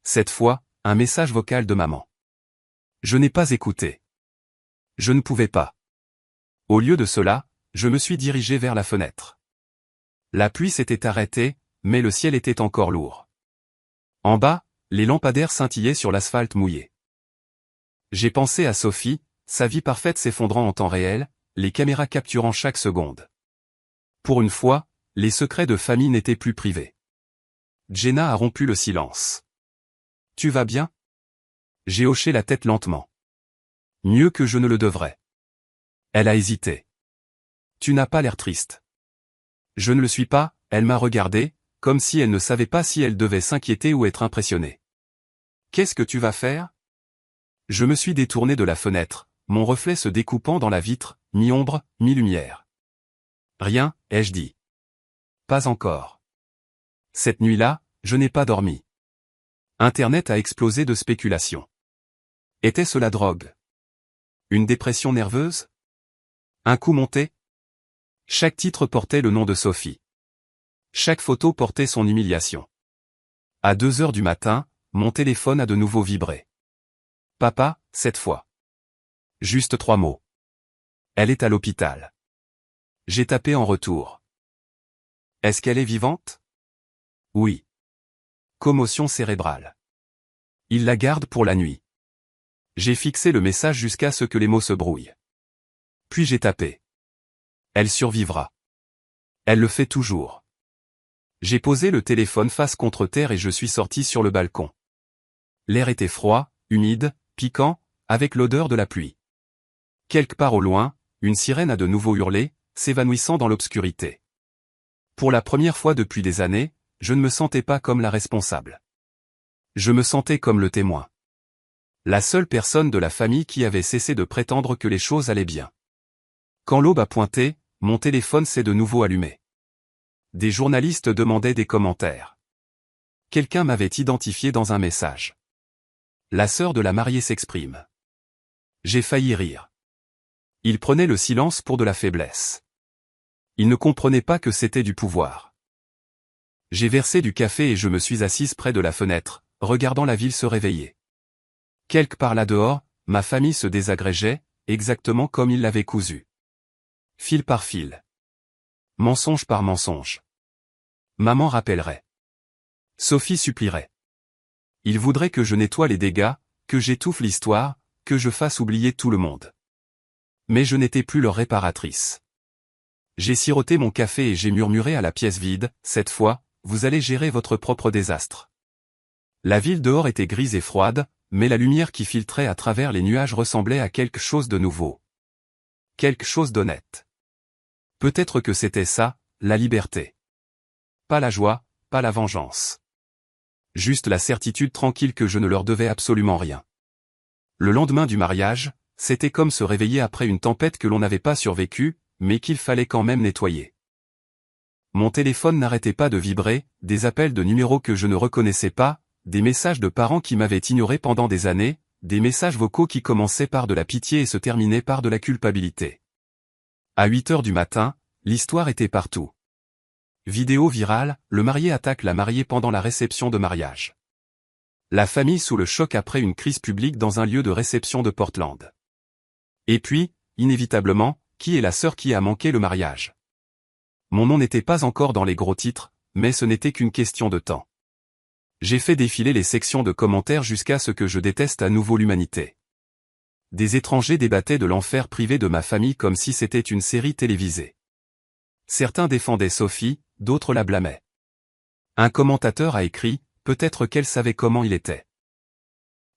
Cette fois, un message vocal de maman. Je n'ai pas écouté. Je ne pouvais pas. Au lieu de cela, je me suis dirigé vers la fenêtre. La pluie s'était arrêtée, mais le ciel était encore lourd. En bas, les lampadaires scintillaient sur l'asphalte mouillé. J'ai pensé à Sophie, sa vie parfaite s'effondrant en temps réel, les caméras capturant chaque seconde. Pour une fois, les secrets de famille n'étaient plus privés. Jenna a rompu le silence. Tu vas bien? J'ai hoché la tête lentement. Mieux que je ne le devrais. Elle a hésité. Tu n'as pas l'air triste. Je ne le suis pas, elle m'a regardé, comme si elle ne savait pas si elle devait s'inquiéter ou être impressionnée. Qu'est-ce que tu vas faire? Je me suis détourné de la fenêtre, mon reflet se découpant dans la vitre, mi-ombre, mi-lumière. Rien, ai-je dit. Pas encore. Cette nuit-là, je n'ai pas dormi. Internet a explosé de spéculations. Était-ce la drogue? Une dépression nerveuse? Un coup monté? Chaque titre portait le nom de Sophie. Chaque photo portait son humiliation. À 2 heures du matin, mon téléphone a de nouveau vibré. Papa, cette fois. Juste 3 mots. Elle est à l'hôpital. J'ai tapé en retour. Est-ce qu'elle est vivante? Oui. Commotion cérébrale. Il la garde pour la nuit. J'ai fixé le message jusqu'à ce que les mots se brouillent. Puis j'ai tapé. Elle survivra. Elle le fait toujours. J'ai posé le téléphone face contre terre et je suis sorti sur le balcon. L'air était froid, humide, piquant, avec l'odeur de la pluie. Quelque part au loin, une sirène a de nouveau hurlé, s'évanouissant dans l'obscurité. Pour la première fois depuis des années, je ne me sentais pas comme la responsable. Je me sentais comme le témoin. La seule personne de la famille qui avait cessé de prétendre que les choses allaient bien. Quand l'aube a pointé, mon téléphone s'est de nouveau allumé. Des journalistes demandaient des commentaires. Quelqu'un m'avait identifié dans un message. La sœur de la mariée s'exprime. J'ai failli rire. Il prenait le silence pour de la faiblesse. Il ne comprenait pas que c'était du pouvoir. J'ai versé du café et je me suis assise près de la fenêtre, regardant la ville se réveiller. Quelque part là dehors, ma famille se désagrégeait, exactement comme il l'avait cousu. Fil par fil. Mensonge par mensonge. Maman rappellerait. Sophie supplierait. Il voudrait que je nettoie les dégâts, que j'étouffe l'histoire, que je fasse oublier tout le monde. Mais je n'étais plus leur réparatrice. J'ai siroté mon café et j'ai murmuré à la pièce vide, cette fois, vous allez gérer votre propre désastre. La ville dehors était grise et froide, mais la lumière qui filtrait à travers les nuages ressemblait à quelque chose de nouveau. Quelque chose d'honnête. Peut-être que c'était ça, la liberté. Pas la joie, pas la vengeance. Juste la certitude tranquille que je ne leur devais absolument rien. Le lendemain du mariage, c'était comme se réveiller après une tempête que l'on n'avait pas survécue, mais qu'il fallait quand même nettoyer. Mon téléphone n'arrêtait pas de vibrer, des appels de numéros que je ne reconnaissais pas, des messages de parents qui m'avaient ignoré pendant des années, des messages vocaux qui commençaient par de la pitié et se terminaient par de la culpabilité. À 8 heures du matin, l'histoire était partout. Vidéo virale, le marié attaque la mariée pendant la réception de mariage. La famille sous le choc après une crise publique dans un lieu de réception de Portland. Et puis, inévitablement, qui est la sœur qui a manqué le mariage? Mon nom n'était pas encore dans les gros titres, mais ce n'était qu'une question de temps. J'ai fait défiler les sections de commentaires jusqu'à ce que je déteste à nouveau l'humanité. Des étrangers débattaient de l'enfer privé de ma famille comme si c'était une série télévisée. Certains défendaient Sophie, d'autres la blâmaient. Un commentateur a écrit, peut-être qu'elle savait comment il était.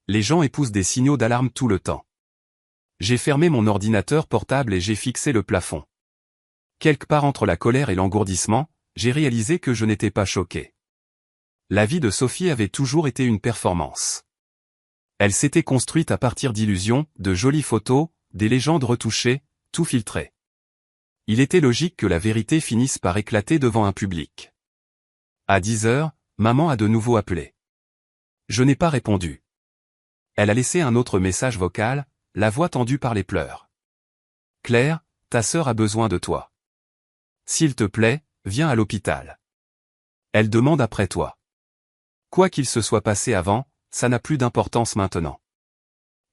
Les gens épousent des signaux d'alarme tout le temps. J'ai fermé mon ordinateur portable et j'ai fixé le plafond. Quelque part entre la colère et l'engourdissement, j'ai réalisé que je n'étais pas choqué. La vie de Sophie avait toujours été une performance. Elle s'était construite à partir d'illusions, de jolies photos, des légendes retouchées, tout filtré. Il était logique que la vérité finisse par éclater devant un public. À 10 heures, maman a de nouveau appelé. Je n'ai pas répondu. Elle a laissé un autre message vocal, la voix tendue par les pleurs. Claire, ta sœur a besoin de toi. S'il te plaît, viens à l'hôpital. Elle demande après toi. Quoi qu'il se soit passé avant, ça n'a plus d'importance maintenant.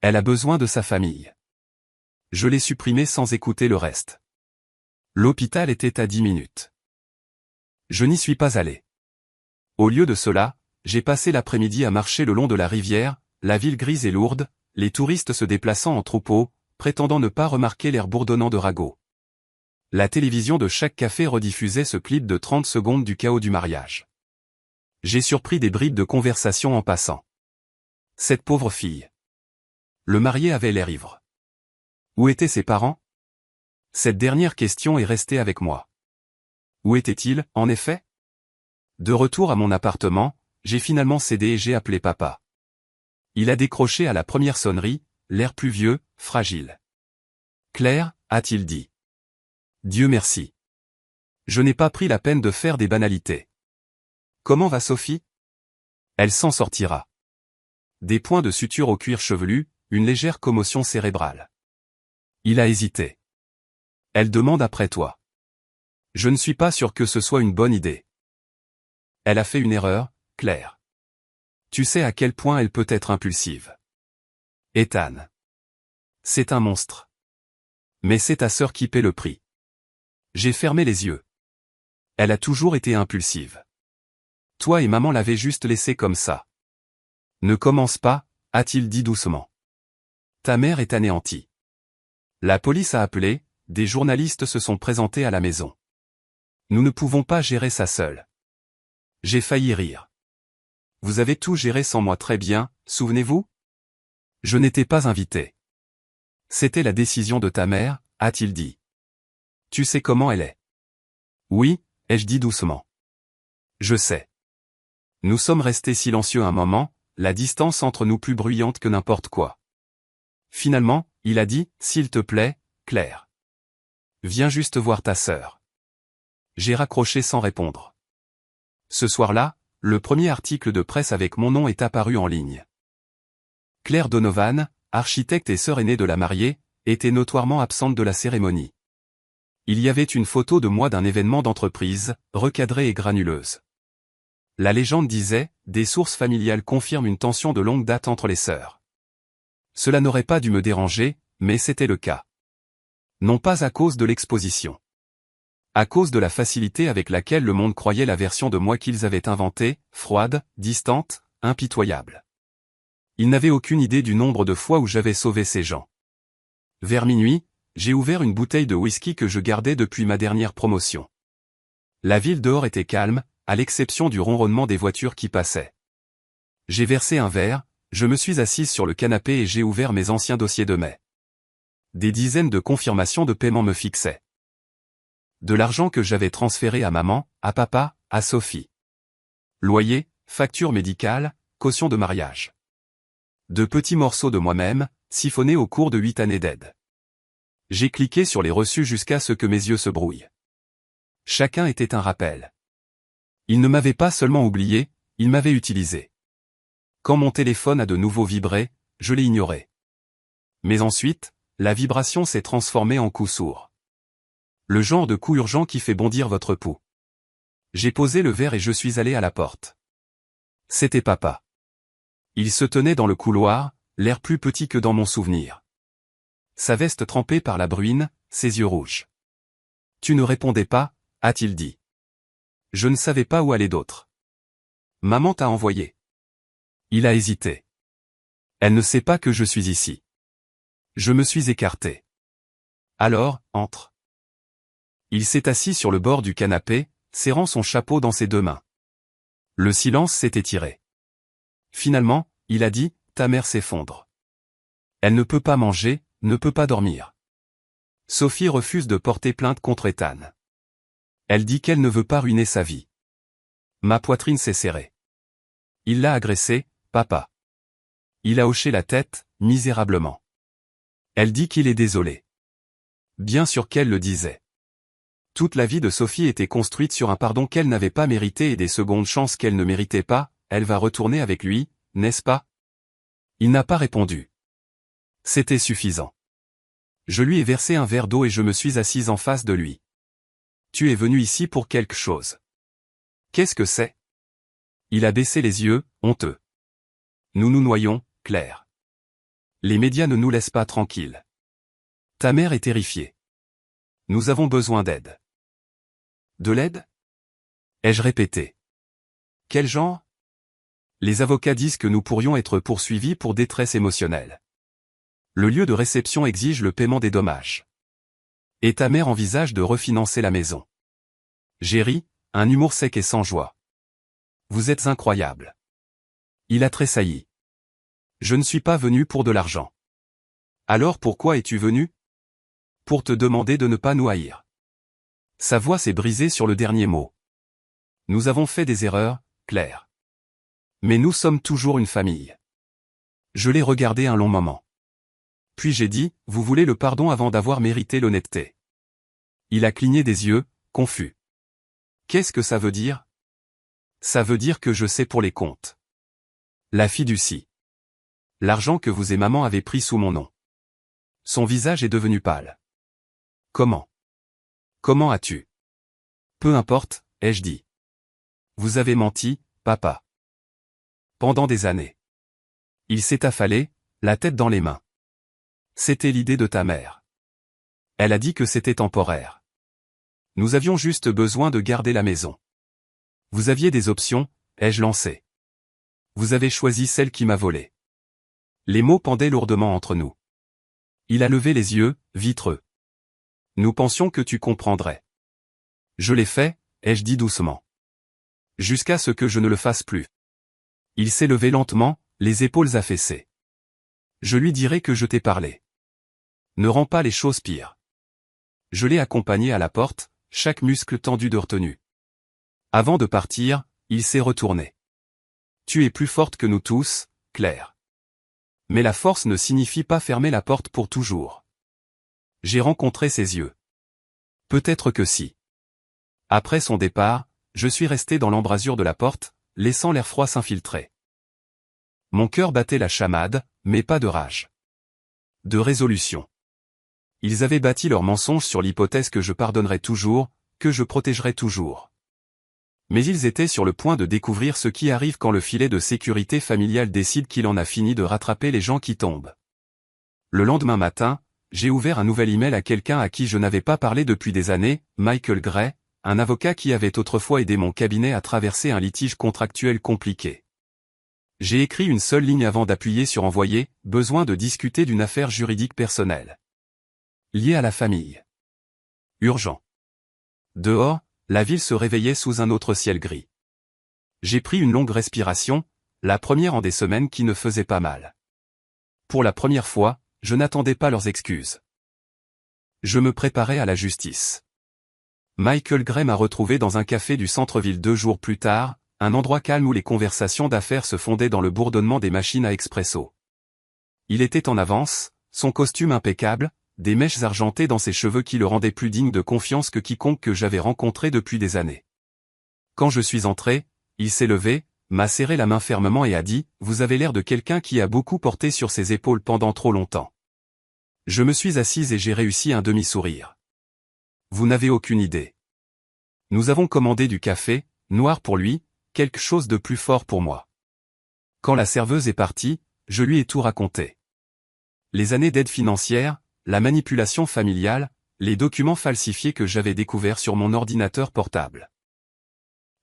Elle a besoin de sa famille. Je l'ai supprimé sans écouter le reste. L'hôpital était à 10 minutes. Je n'y suis pas allé. Au lieu de cela, j'ai passé l'après-midi à marcher le long de la rivière, la ville grise et lourde, les touristes se déplaçant en troupeau, prétendant ne pas remarquer l'air bourdonnant de ragots. La télévision de chaque café rediffusait ce clip de 30 secondes du chaos du mariage. J'ai surpris des bribes de conversation en passant. Cette pauvre fille. Le marié avait l'air ivre. Où étaient ses parents? Cette dernière question est restée avec moi. Où était-il, en effet? De retour à mon appartement, j'ai finalement cédé et j'ai appelé papa. Il a décroché à la première sonnerie, l'air pluvieux, fragile. Claire, a-t-il dit. Dieu merci. Je n'ai pas pris la peine de faire des banalités. Comment va Sophie? Elle s'en sortira. Des points de suture au cuir chevelu, une légère commotion cérébrale. Il a hésité. Elle demande après toi. Je ne suis pas sûr que ce soit une bonne idée. Elle a fait une erreur, Claire. Tu sais à quel point elle peut être impulsive. Ethan. C'est un monstre. Mais c'est ta sœur qui paie le prix. J'ai fermé les yeux. Elle a toujours été impulsive. Toi et maman l'avaient juste laissée comme ça. Ne commence pas, a-t-il dit doucement. Ta mère est anéantie. La police a appelé, des journalistes se sont présentés à la maison. Nous ne pouvons pas gérer ça seul. J'ai failli rire. Vous avez tout géré sans moi très bien, souvenez-vous? Je n'étais pas invité. C'était la décision de ta mère, a-t-il dit. Tu sais comment elle est. Oui, ai-je dit doucement. Je sais. Nous sommes restés silencieux un moment, la distance entre nous plus bruyante que n'importe quoi. Finalement, il a dit, s'il te plaît, Claire. Viens juste voir ta sœur. J'ai raccroché sans répondre. Ce soir-là, le premier article de presse avec mon nom est apparu en ligne. Claire Donovan, architecte et sœur aînée de la mariée, était notoirement absente de la cérémonie. Il y avait une photo de moi d'un événement d'entreprise, recadrée et granuleuse. La légende disait, des sources familiales confirment une tension de longue date entre les sœurs. Cela n'aurait pas dû me déranger, mais c'était le cas. Non pas à cause de l'exposition. À cause de la facilité avec laquelle le monde croyait la version de moi qu'ils avaient inventée, froide, distante, impitoyable. Ils n'avaient aucune idée du nombre de fois où j'avais sauvé ces gens. Vers minuit, j'ai ouvert une bouteille de whisky que je gardais depuis ma dernière promotion. La ville dehors était calme, à l'exception du ronronnement des voitures qui passaient. J'ai versé un verre, je me suis assise sur le canapé et j'ai ouvert mes anciens dossiers de mai. Des dizaines de confirmations de paiement me fixaient. De l'argent que j'avais transféré à maman, à papa, à Sophie. Loyer, facture médicale, caution de mariage. De petits morceaux de moi-même, siphonnés au cours de 8 années d'aide. J'ai cliqué sur les reçus jusqu'à ce que mes yeux se brouillent. Chacun était un rappel. Il ne m'avait pas seulement oublié, il m'avait utilisé. Quand mon téléphone a de nouveau vibré, je l'ai ignoré. Mais ensuite, la vibration s'est transformée en coup sourd. Le genre de coup urgent qui fait bondir votre pouls. J'ai posé le verre et je suis allé à la porte. C'était papa. Il se tenait dans le couloir, l'air plus petit que dans mon souvenir. Sa veste trempée par la bruine, ses yeux rouges. Tu ne répondais pas, a-t-il dit. Je ne savais pas où aller d'autre. Maman t'a envoyé. Il a hésité. Elle ne sait pas que je suis ici. Je me suis écarté. Alors, entre. Il s'est assis sur le bord du canapé, serrant son chapeau dans ses deux mains. Le silence s'est étiré. Finalement, il a dit, ta mère s'effondre. Elle ne peut pas manger, ne peut pas dormir. Sophie refuse de porter plainte contre Ethan. Elle dit qu'elle ne veut pas ruiner sa vie. Ma poitrine s'est serrée. Il l'a agressée, papa. Il a hoché la tête, misérablement. Elle dit qu'il est désolé. Bien sûr qu'elle le disait. Toute la vie de Sophie était construite sur un pardon qu'elle n'avait pas mérité et des secondes chances qu'elle ne méritait pas, elle va retourner avec lui, n'est-ce pas? Il n'a pas répondu. C'était suffisant. Je lui ai versé un verre d'eau et je me suis assise en face de lui. Tu es venu ici pour quelque chose. Qu'est-ce que c'est? Il a baissé les yeux, honteux. Nous nous noyons, Claire. Les médias ne nous laissent pas tranquilles. Ta mère est terrifiée. Nous avons besoin d'aide. De l'aide? Ai-je répété. Quel genre? Les avocats disent que nous pourrions être poursuivis pour détresse émotionnelle. Le lieu de réception exige le paiement des dommages. Et ta mère envisage de refinancer la maison. J'ai ri, un humour sec et sans joie. Vous êtes incroyable. Il a tressailli. Je ne suis pas venu pour de l'argent. Alors pourquoi es-tu venu? Pour te demander de ne pas nous haïr. Sa voix s'est brisée sur le dernier mot. Nous avons fait des erreurs, Claire. Mais nous sommes toujours une famille. Je l'ai regardé un long moment. Puis j'ai dit, vous voulez le pardon avant d'avoir mérité l'honnêteté. Il a cligné des yeux, confus. Qu'est-ce que ça veut dire? Ça veut dire que je sais pour les comptes. La fiducie. L'argent que vous et maman avez pris sous mon nom. Son visage est devenu pâle. Comment? Comment as-tu? Peu importe, ai-je dit. Vous avez menti, papa. Pendant des années. Il s'est affalé, la tête dans les mains. C'était l'idée de ta mère. Elle a dit que c'était temporaire. Nous avions juste besoin de garder la maison. Vous aviez des options, ai-je lancé. Vous avez choisi celle qui m'a volé. Les mots pendaient lourdement entre nous. Il a levé les yeux, vitreux. Nous pensions que tu comprendrais. Je l'ai fait, ai-je dit doucement. Jusqu'à ce que je ne le fasse plus. Il s'est levé lentement, les épaules affaissées. Je lui dirai que je t'ai parlé. Ne rends pas les choses pires. Je l'ai accompagné à la porte, chaque muscle tendu de retenue. Avant de partir, il s'est retourné. Tu es plus forte que nous tous, Claire. Mais la force ne signifie pas fermer la porte pour toujours. J'ai rencontré ses yeux. Peut-être que si. Après son départ, je suis resté dans l'embrasure de la porte, laissant l'air froid s'infiltrer. Mon cœur battait la chamade, mais pas de rage. De résolution. Ils avaient bâti leur mensonge sur l'hypothèse que je pardonnerais toujours, que je protégerais toujours. Mais ils étaient sur le point de découvrir ce qui arrive quand le filet de sécurité familiale décide qu'il en a fini de rattraper les gens qui tombent. Le lendemain matin, j'ai ouvert un nouvel email à quelqu'un à qui je n'avais pas parlé depuis des années, Michael Gray, un avocat qui avait autrefois aidé mon cabinet à traverser un litige contractuel compliqué. J'ai écrit une seule ligne avant d'appuyer sur envoyer, besoin de discuter d'une affaire juridique personnelle. Liée à la famille. Urgent. Dehors, la ville se réveillait sous un autre ciel gris. J'ai pris une longue respiration, la première en des semaines qui ne faisait pas mal. Pour la première fois, je n'attendais pas leurs excuses. Je me préparais à la justice. Michael Gray m'a retrouvé dans un café du centre-ville 2 jours plus tard, un endroit calme où les conversations d'affaires se fondaient dans le bourdonnement des machines à expresso. Il était en avance, son costume impeccable, des mèches argentées dans ses cheveux qui le rendaient plus digne de confiance que quiconque que j'avais rencontré depuis des années. Quand je suis entré, il s'est levé, m'a serré la main fermement et a dit « Vous avez l'air de quelqu'un qui a beaucoup porté sur ses épaules pendant trop longtemps. » Je me suis assise et j'ai réussi un demi-sourire. Vous n'avez aucune idée. Nous avons commandé du café, noir pour lui, quelque chose de plus fort pour moi. Quand la serveuse est partie, je lui ai tout raconté. Les années d'aide financière, la manipulation familiale, les documents falsifiés que j'avais découverts sur mon ordinateur portable.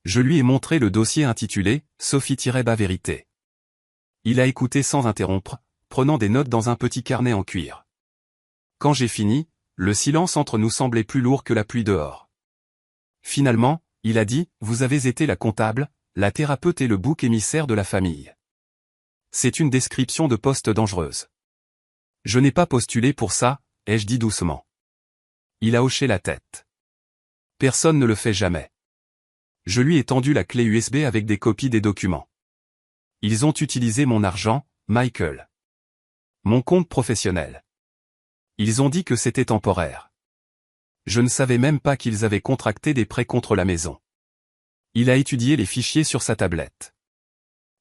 Je lui ai montré le dossier intitulé « Sophie-Vérité ». Il a écouté sans interrompre, prenant des notes dans un petit carnet en cuir. Quand j'ai fini, le silence entre nous semblait plus lourd que la pluie dehors. Finalement, il a dit « Vous avez été la comptable, la thérapeute et le bouc émissaire de la famille. » C'est une description de poste dangereuse. Je n'ai pas postulé pour ça, ai-je dit doucement. Il a hoché la tête. Personne ne le fait jamais. Je lui ai tendu la clé USB avec des copies des documents. Ils ont utilisé mon argent, Michael. Mon compte professionnel. Ils ont dit que c'était temporaire. Je ne savais même pas qu'ils avaient contracté des prêts contre la maison. Il a étudié les fichiers sur sa tablette.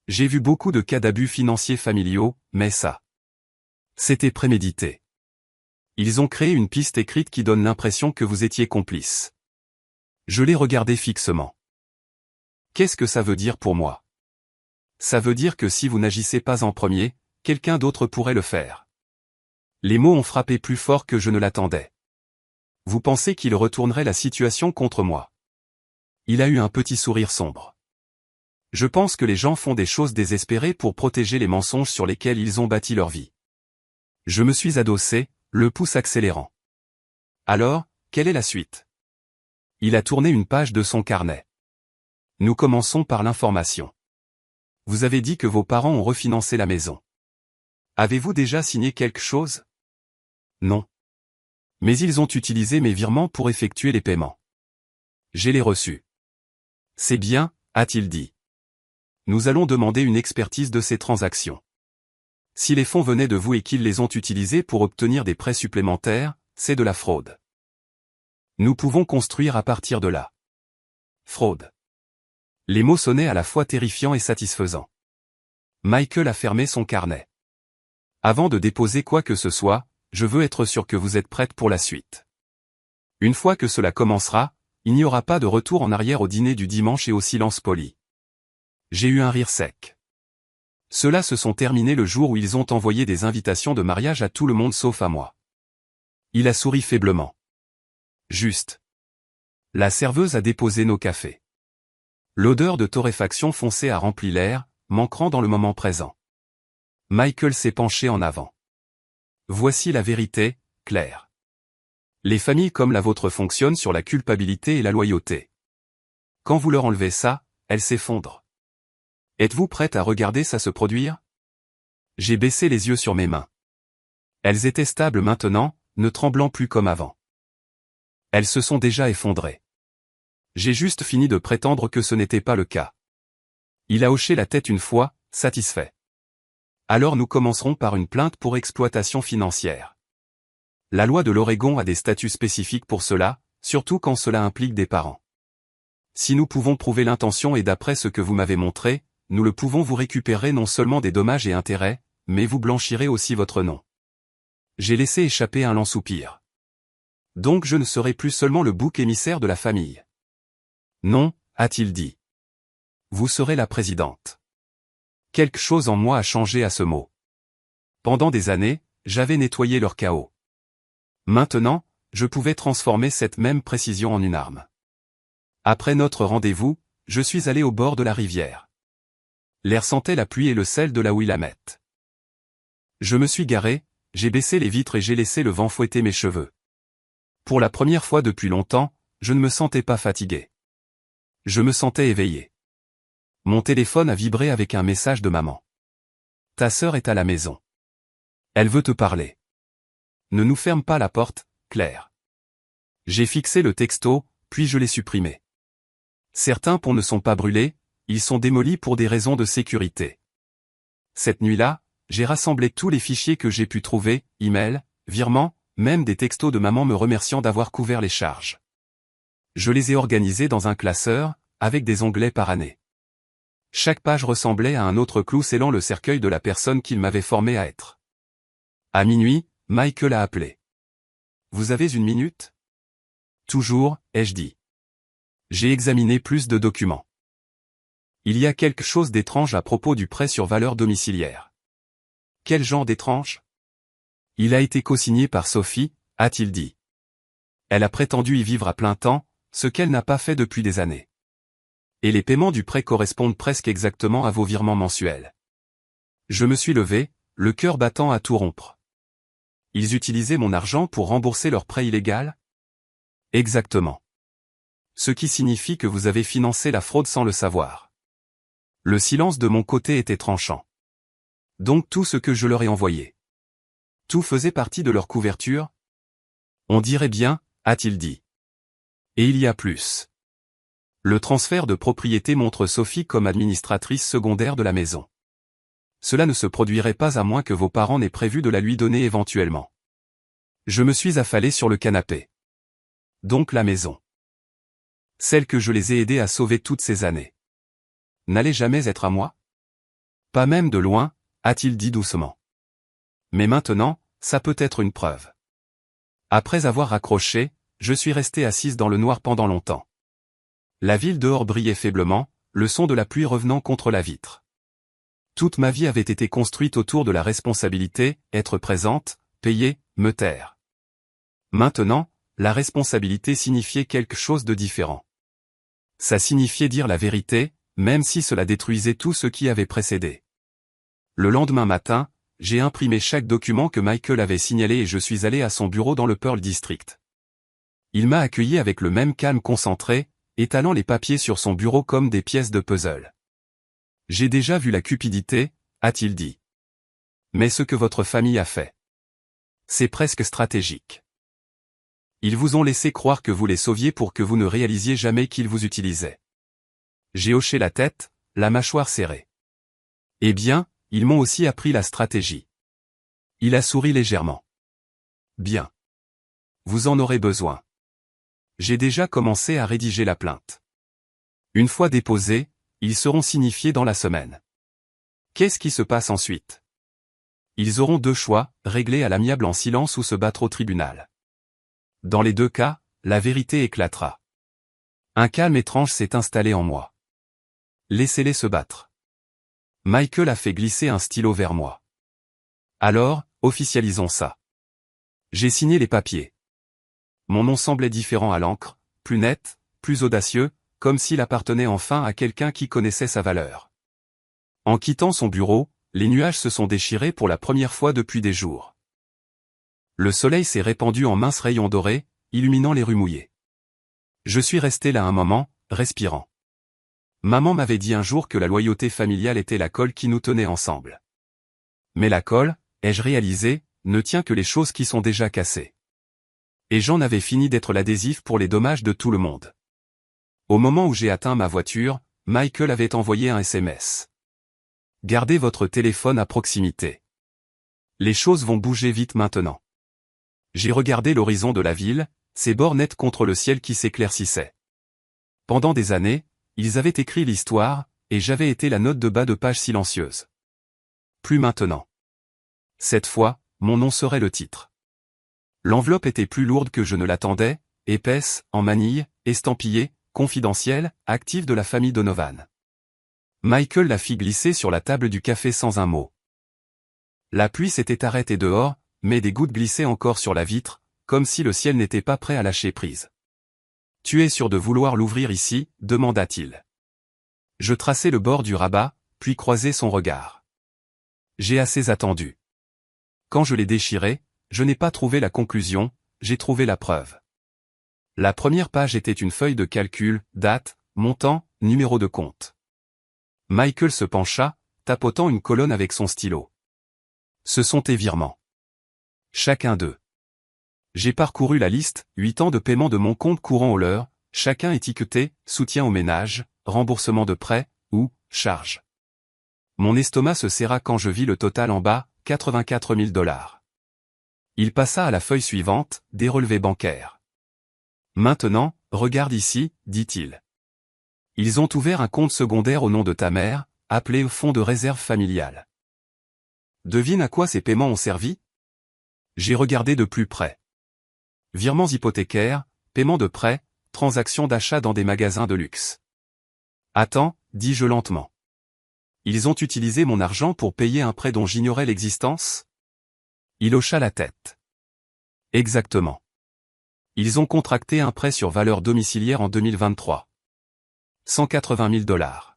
J'ai vu beaucoup de cas d'abus financiers familiaux, mais ça. C'était prémédité. Ils ont créé une piste écrite qui donne l'impression que vous étiez complice. Je l'ai regardé fixement. Qu'est-ce que ça veut dire pour moi? Ça veut dire que si vous n'agissez pas en premier, quelqu'un d'autre pourrait le faire. Les mots ont frappé plus fort que je ne l'attendais. Vous pensez qu'il retournerait la situation contre moi? Il a eu un petit sourire sombre. Je pense que les gens font des choses désespérées pour protéger les mensonges sur lesquels ils ont bâti leur vie. Je me suis adossé, le pouce accélérant. Alors, quelle est la suite? Il a tourné une page de son carnet. Nous commençons par l'information. Vous avez dit que vos parents ont refinancé la maison. Avez-vous déjà signé quelque chose? Non. Mais ils ont utilisé mes virements pour effectuer les paiements. J'ai les reçus. C'est bien, a-t-il dit. Nous allons demander une expertise de ces transactions. Si les fonds venaient de vous et qu'ils les ont utilisés pour obtenir des prêts supplémentaires, c'est de la fraude. Nous pouvons construire à partir de là. Fraude. Les mots sonnaient à la fois terrifiants et satisfaisants. Michael a fermé son carnet. Avant de déposer quoi que ce soit, je veux être sûr que vous êtes prête pour la suite. Une fois que cela commencera, il n'y aura pas de retour en arrière au dîner du dimanche et au silence poli. J'ai eu un rire sec. Ceux-là se sont terminés le jour où ils ont envoyé des invitations de mariage à tout le monde sauf à moi. Il a souri faiblement. Juste. La serveuse a déposé nos cafés. L'odeur de torréfaction foncée a rempli l'air, m'ancrant dans le moment présent. Michael s'est penché en avant. Voici la vérité, Claire. Les familles comme la vôtre fonctionnent sur la culpabilité et la loyauté. Quand vous leur enlevez ça, elles s'effondrent. Êtes-vous prête à regarder ça se produire? J'ai baissé les yeux sur mes mains. Elles étaient stables maintenant, ne tremblant plus comme avant. Elles se sont déjà effondrées. J'ai juste fini de prétendre que ce n'était pas le cas. Il a hoché la tête une fois, satisfait. Alors nous commencerons par une plainte pour exploitation financière. La loi de l'Oregon a des statuts spécifiques pour cela, surtout quand cela implique des parents. Si nous pouvons prouver l'intention et d'après ce que vous m'avez montré, nous le pouvons vous récupérer non seulement des dommages et intérêts, mais vous blanchirez aussi votre nom. J'ai laissé échapper un lent soupir. Donc je ne serai plus seulement le bouc émissaire de la famille. Non, a-t-il dit. Vous serez la présidente. Quelque chose en moi a changé à ce mot. Pendant des années, j'avais nettoyé leur chaos. Maintenant, je pouvais transformer cette même précision en une arme. Après notre rendez-vous, je suis allé au bord de la rivière. L'air sentait la pluie et le sel de la Willamette. Je me suis garé, j'ai baissé les vitres et j'ai laissé le vent fouetter mes cheveux. Pour la première fois depuis longtemps, je ne me sentais pas fatigué. Je me sentais éveillé. Mon téléphone a vibré avec un message de maman. Ta sœur est à la maison. Elle veut te parler. Ne nous ferme pas la porte, Claire. J'ai fixé le texto, puis je l'ai supprimé. Certains ponts ne sont pas brûlés, ils sont démolis pour des raisons de sécurité. Cette nuit-là, j'ai rassemblé tous les fichiers que j'ai pu trouver, emails, virements, même des textos de maman me remerciant d'avoir couvert les charges. Je les ai organisés dans un classeur, avec des onglets par année. Chaque page ressemblait à un autre clou scellant le cercueil de la personne qu'il m'avait formé à être. À minuit, Michael a appelé. Vous avez une minute? Toujours, ai-je dit. J'ai examiné plus de documents. Il y a quelque chose d'étrange à propos du prêt sur valeur domiciliaire. Quel genre d'étrange? Il a été co-signé par Sophie, a-t-il dit. Elle a prétendu y vivre à plein temps, ce qu'elle n'a pas fait depuis des années. Et les paiements du prêt correspondent presque exactement à vos virements mensuels. Je me suis levé, le cœur battant à tout rompre. Ils utilisaient mon argent pour rembourser leur prêt illégal? Exactement. Ce qui signifie que vous avez financé la fraude sans le savoir. Le silence de mon côté était tranchant. Donc tout ce que je leur ai envoyé. Tout faisait partie de leur couverture? On dirait bien, a-t-il dit. Et il y a plus. Le transfert de propriété montre Sophie comme administratrice secondaire de la maison. Cela ne se produirait pas à moins que vos parents n'aient prévu de la lui donner éventuellement. Je me suis affalé sur le canapé. Donc la maison. Celle que je les ai aidés à sauver toutes ces années. N'allait jamais être à moi? Pas même de loin, a-t-il dit doucement. Mais maintenant, ça peut être une preuve. Après avoir raccroché, je suis resté assise dans le noir pendant longtemps. La ville dehors brillait faiblement, le son de la pluie revenant contre la vitre. Toute ma vie avait été construite autour de la responsabilité, être présente, payer, me taire. Maintenant, la responsabilité signifiait quelque chose de différent. Ça signifiait dire la vérité, même si cela détruisait tout ce qui avait précédé. Le lendemain matin, j'ai imprimé chaque document que Michael avait signalé et je suis allé à son bureau dans le Pearl District. Il m'a accueilli avec le même calme concentré, étalant les papiers sur son bureau comme des pièces de puzzle. J'ai déjà vu la cupidité, a-t-il dit. Mais ce que votre famille a fait. C'est presque stratégique. Ils vous ont laissé croire que vous les sauviez pour que vous ne réalisiez jamais qu'ils vous utilisaient. J'ai hoché la tête, la mâchoire serrée. Eh bien, ils m'ont aussi appris la stratégie. Il a souri légèrement. Bien. Vous en aurez besoin. J'ai déjà commencé à rédiger la plainte. Une fois déposés, ils seront signifiés dans la semaine. Qu'est-ce qui se passe ensuite? Ils auront deux choix, régler à l'amiable en silence ou se battre au tribunal. Dans les deux cas, la vérité éclatera. Un calme étrange s'est installé en moi. Laissez-les se battre. Michael a fait glisser un stylo vers moi. Alors, officialisons ça. J'ai signé les papiers. Mon nom semblait différent à l'encre, plus net, plus audacieux, comme s'il appartenait enfin à quelqu'un qui connaissait sa valeur. En quittant son bureau, les nuages se sont déchirés pour la première fois depuis des jours. Le soleil s'est répandu en minces rayons dorés, illuminant les rues mouillées. Je suis resté là un moment, respirant. Maman m'avait dit un jour que la loyauté familiale était la colle qui nous tenait ensemble. Mais la colle, ai-je réalisé, ne tient que les choses qui sont déjà cassées. Et j'en avais fini d'être l'adhésif pour les dommages de tout le monde. Au moment où j'ai atteint ma voiture, Michael avait envoyé un SMS. Gardez votre téléphone à proximité. Les choses vont bouger vite maintenant. J'ai regardé l'horizon de la ville, ses bords nets contre le ciel qui s'éclaircissait. Pendant des années, ils avaient écrit l'histoire, et j'avais été la note de bas de page silencieuse. Plus maintenant. Cette fois, mon nom serait le titre. L'enveloppe était plus lourde que je ne l'attendais, épaisse, en manille, estampillée, confidentielle, active de la famille Donovan. Michael la fit glisser sur la table du café sans un mot. La pluie s'était arrêtée dehors, mais des gouttes glissaient encore sur la vitre, comme si le ciel n'était pas prêt à lâcher prise. « Tu es sûr de vouloir l'ouvrir ici ?» demanda-t-il. Je traçai le bord du rabat, puis croisai son regard. J'ai assez attendu. Quand je l'ai déchiré, je n'ai pas trouvé la conclusion, j'ai trouvé la preuve. La première page était une feuille de calcul, date, montant, numéro de compte. Michael se pencha, tapotant une colonne avec son stylo. Ce sont tes virements. Chacun d'eux. J'ai parcouru la liste, 8 ans de paiement de mon compte courant au leur, chacun étiqueté, soutien au ménage, remboursement de prêt, ou, charge. Mon estomac se serra quand je vis le total en bas, 84 000 $. Il passa à la feuille suivante, des relevés bancaires. Maintenant, regarde ici, dit-il. Ils ont ouvert un compte secondaire au nom de ta mère, appelé fonds de réserve familiale. Devine à quoi ces paiements ont servi? J'ai regardé de plus près. Virements hypothécaires, paiements de prêts, transactions d'achat dans des magasins de luxe. Attends, dis-je lentement. Ils ont utilisé mon argent pour payer un prêt dont j'ignorais l'existence? Il hocha la tête. Exactement. Ils ont contracté un prêt sur valeur domiciliaire en 2023. 180 000 $.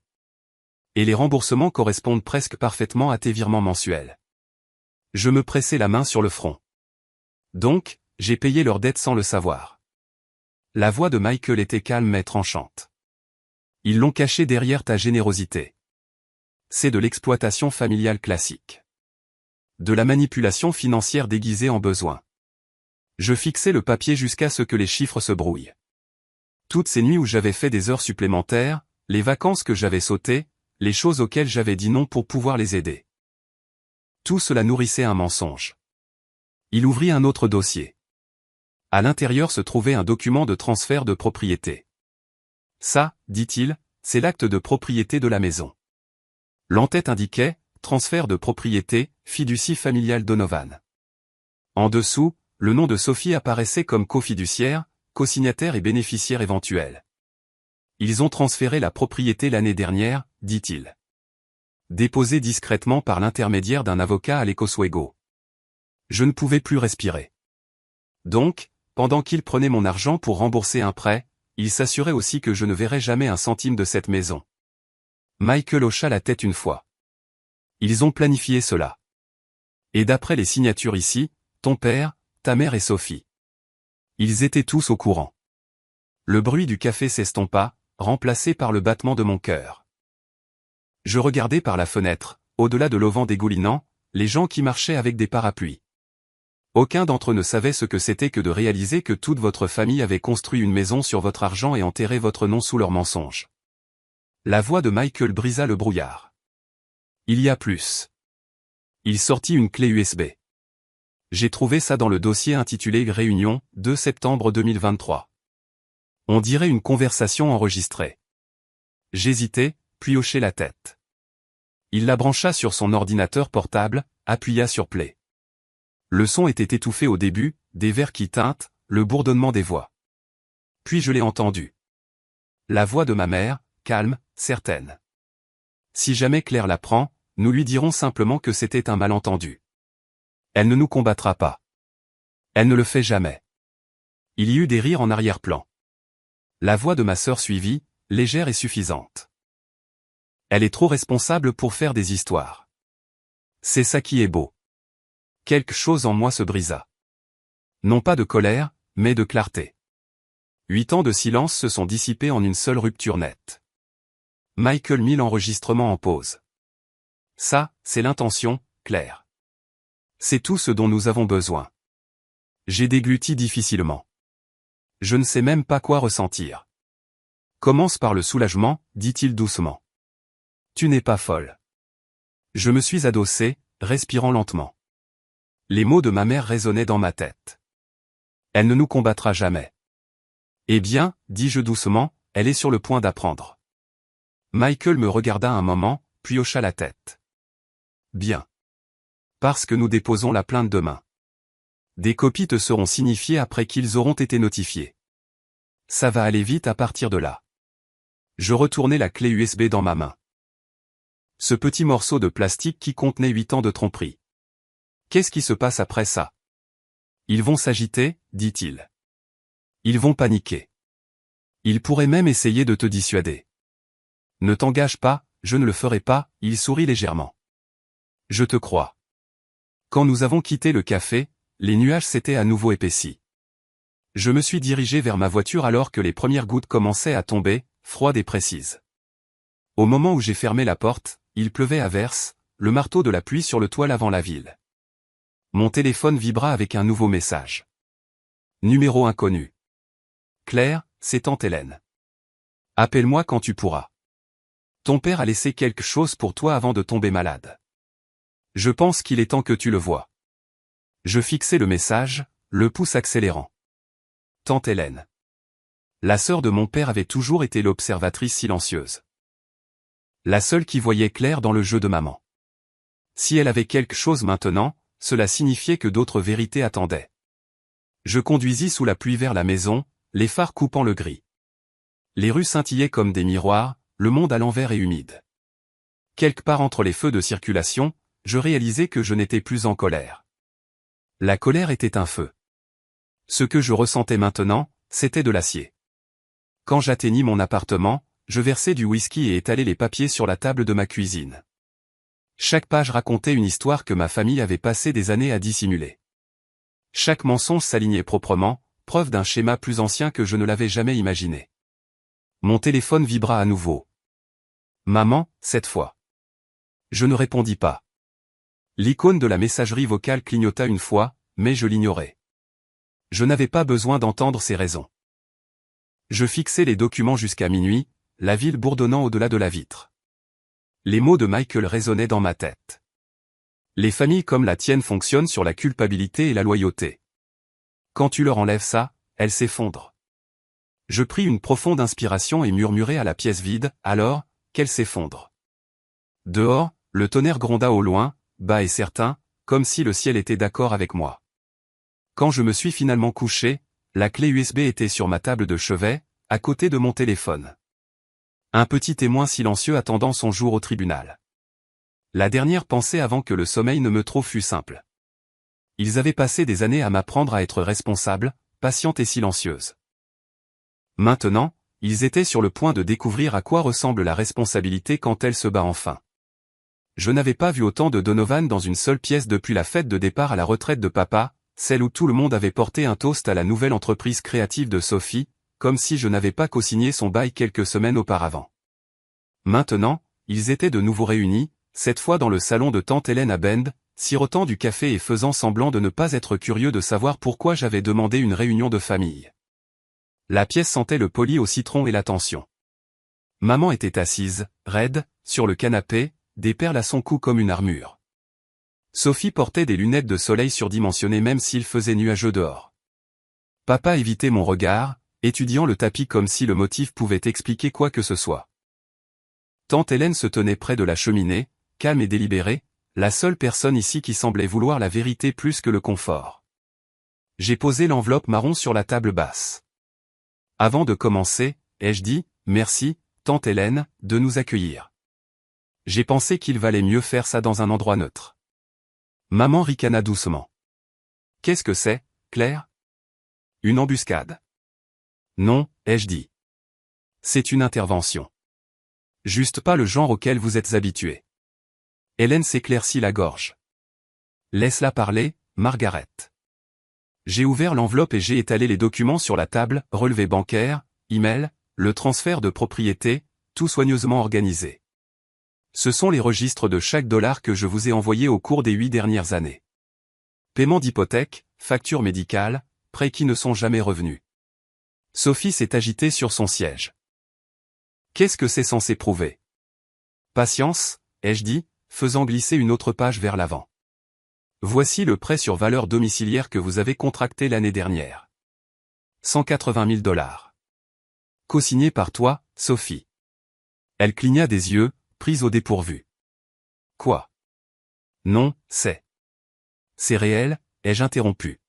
Et les remboursements correspondent presque parfaitement à tes virements mensuels. Je me pressai la main sur le front. Donc, j'ai payé leurs dettes sans le savoir. La voix de Michael était calme mais tranchante. Ils l'ont caché derrière ta générosité. C'est de l'exploitation familiale classique. De la manipulation financière déguisée en besoin. Je fixais le papier jusqu'à ce que les chiffres se brouillent. Toutes ces nuits où j'avais fait des heures supplémentaires, les vacances que j'avais sautées, les choses auxquelles j'avais dit non pour pouvoir les aider. Tout cela nourrissait un mensonge. Il ouvrit un autre dossier. À l'intérieur se trouvait un document de transfert de propriété. Ça, dit-il, c'est l'acte de propriété de la maison. L'entête indiquait, transfert de propriété, fiducie familiale Donovan. En dessous, le nom de Sophie apparaissait comme cofiduciaire, cosignataire et bénéficiaire éventuel. Ils ont transféré la propriété l'année dernière, dit-il. Déposé discrètement par l'intermédiaire d'un avocat à l'Ecoswego. Je ne pouvais plus respirer. Donc, pendant qu'il prenait mon argent pour rembourser un prêt, il s'assurait aussi que je ne verrais jamais un centime de cette maison. Michael hocha la tête une fois. Ils ont planifié cela. Et d'après les signatures ici, ton père, ta mère et Sophie. Ils étaient tous au courant. Le bruit du café s'estompa, remplacé par le battement de mon cœur. Je regardais par la fenêtre, au-delà de l'auvent dégoulinant, les gens qui marchaient avec des parapluies. Aucun d'entre eux ne savait ce que c'était que de réaliser que toute votre famille avait construit une maison sur votre argent et enterré votre nom sous leurs mensonges. La voix de Michael brisa le brouillard. Il y a plus. Il sortit une clé USB. J'ai trouvé ça dans le dossier intitulé Réunion, 2 septembre 2023. On dirait une conversation enregistrée. J'hésitai, puis hochai la tête. Il la brancha sur son ordinateur portable, appuya sur Play. Le son était étouffé au début, des vers qui tintent, le bourdonnement des voix. Puis je l'ai entendu. La voix de ma mère, calme, certaine. Si jamais Claire l'apprend, nous lui dirons simplement que c'était un malentendu. Elle ne nous combattra pas. Elle ne le fait jamais. Il y eut des rires en arrière-plan. La voix de ma sœur suivit, légère et suffisante. Elle est trop responsable pour faire des histoires. C'est ça qui est beau. Quelque chose en moi se brisa. Non pas de colère, mais de clarté. 8 ans de silence se sont dissipés en une seule rupture nette. Michael mit l'enregistrement en pause. Ça, c'est l'intention, Claire. C'est tout ce dont nous avons besoin. J'ai dégluti difficilement. Je ne sais même pas quoi ressentir. Commence par le soulagement, dit-il doucement. Tu n'es pas folle. Je me suis adossé, respirant lentement. Les mots de ma mère résonnaient dans ma tête. Elle ne nous combattra jamais. Eh bien, dis-je doucement, elle est sur le point d'apprendre. Michael me regarda un moment, puis hocha la tête. Bien. Parce que nous déposons la plainte demain. Des copies te seront signifiées après qu'ils auront été notifiés. Ça va aller vite à partir de là. Je retournai la clé USB dans ma main. Ce petit morceau de plastique qui contenait 8 ans de tromperie. Qu'est-ce qui se passe après ça? Ils vont s'agiter, dit-il. Ils vont paniquer. Ils pourraient même essayer de te dissuader. Ne t'engage pas, je ne le ferai pas, il sourit légèrement. Je te crois. Quand nous avons quitté le café, les nuages s'étaient à nouveau épaissis. Je me suis dirigé vers ma voiture alors que les premières gouttes commençaient à tomber, froides et précises. Au moment où j'ai fermé la porte, il pleuvait à verse, le marteau de la pluie sur le toit lavant la ville. Mon téléphone vibra avec un nouveau message. Numéro inconnu. Claire, c'est tante Hélène. Appelle-moi quand tu pourras. Ton père a laissé quelque chose pour toi avant de tomber malade. Je pense qu'il est temps que tu le voies. Je fixai le message, le pouce accélérant. Tante Hélène. La sœur de mon père avait toujours été l'observatrice silencieuse. La seule qui voyait clair dans le jeu de maman. Si elle avait quelque chose maintenant, cela signifiait que d'autres vérités attendaient. Je conduisis sous la pluie vers la maison, les phares coupant le gris. Les rues scintillaient comme des miroirs, le monde à l'envers et humide. Quelque part entre les feux de circulation, je réalisais que je n'étais plus en colère. La colère était un feu. Ce que je ressentais maintenant, c'était de l'acier. Quand j'atteignis mon appartement, je versai du whisky et étalai les papiers sur la table de ma cuisine. Chaque page racontait une histoire que ma famille avait passé des années à dissimuler. Chaque mensonge s'alignait proprement, preuve d'un schéma plus ancien que je ne l'avais jamais imaginé. Mon téléphone vibra à nouveau. Maman, cette fois. Je ne répondis pas. L'icône de la messagerie vocale clignota une fois, mais je l'ignorais. Je n'avais pas besoin d'entendre ses raisons. Je fixai les documents jusqu'à minuit, la ville bourdonnant au-delà de la vitre. Les mots de Michael résonnaient dans ma tête. Les familles comme la tienne fonctionnent sur la culpabilité et la loyauté. Quand tu leur enlèves ça, elles s'effondrent. Je pris une profonde inspiration et murmurai à la pièce vide, alors, qu'elle s'effondre. Dehors, le tonnerre gronda au loin, bas et certain, comme si le ciel était d'accord avec moi. Quand je me suis finalement couché, la clé USB était sur ma table de chevet, à côté de mon téléphone. Un petit témoin silencieux attendant son jour au tribunal. La dernière pensée avant que le sommeil ne me trouve fut simple. Ils avaient passé des années à m'apprendre à être responsable, patiente et silencieuse. Maintenant, ils étaient sur le point de découvrir à quoi ressemble la responsabilité quand elle se bat enfin. Je n'avais pas vu autant de Donovan dans une seule pièce depuis la fête de départ à la retraite de papa, celle où tout le monde avait porté un toast à la nouvelle entreprise créative de Sophie, comme si je n'avais pas co-signé son bail quelques semaines auparavant. Maintenant, ils étaient de nouveau réunis, cette fois dans le salon de tante Hélène à Bend, sirotant du café et faisant semblant de ne pas être curieux de savoir pourquoi j'avais demandé une réunion de famille. La pièce sentait le poli au citron et l'attention. Maman était assise, raide, sur le canapé, des perles à son cou comme une armure. Sophie portait des lunettes de soleil surdimensionnées même s'il faisait nuageux dehors. Papa évitait mon regard, étudiant le tapis comme si le motif pouvait expliquer quoi que ce soit. Tante Hélène se tenait près de la cheminée, calme et délibérée, la seule personne ici qui semblait vouloir la vérité plus que le confort. J'ai posé l'enveloppe marron sur la table basse. Avant de commencer, ai-je dit, merci, tante Hélène, de nous accueillir. J'ai pensé qu'il valait mieux faire ça dans un endroit neutre. Maman ricana doucement. Qu'est-ce que c'est, Claire? Une embuscade. Non, ai-je dit. C'est une intervention. Juste pas le genre auquel vous êtes habitué. Hélène s'éclaircit la gorge. Laisse-la parler, Margaret. J'ai ouvert l'enveloppe et j'ai étalé les documents sur la table, relevé bancaire, email, le transfert de propriété, tout soigneusement organisé. Ce sont les registres de chaque dollar que je vous ai envoyé au cours des 8 dernières années. Paiement d'hypothèque, facture médicale, prêts qui ne sont jamais revenus. Sophie s'est agitée sur son siège. Qu'est-ce que c'est censé prouver? Patience, ai-je dit, faisant glisser une autre page vers l'avant. Voici le prêt sur valeur domiciliaire que vous avez contracté l'année dernière. 180 000 dollars. Co-signé par toi, Sophie. Elle cligna des yeux, prise au dépourvu. Quoi? Non, c'est réel, ai-je interrompu.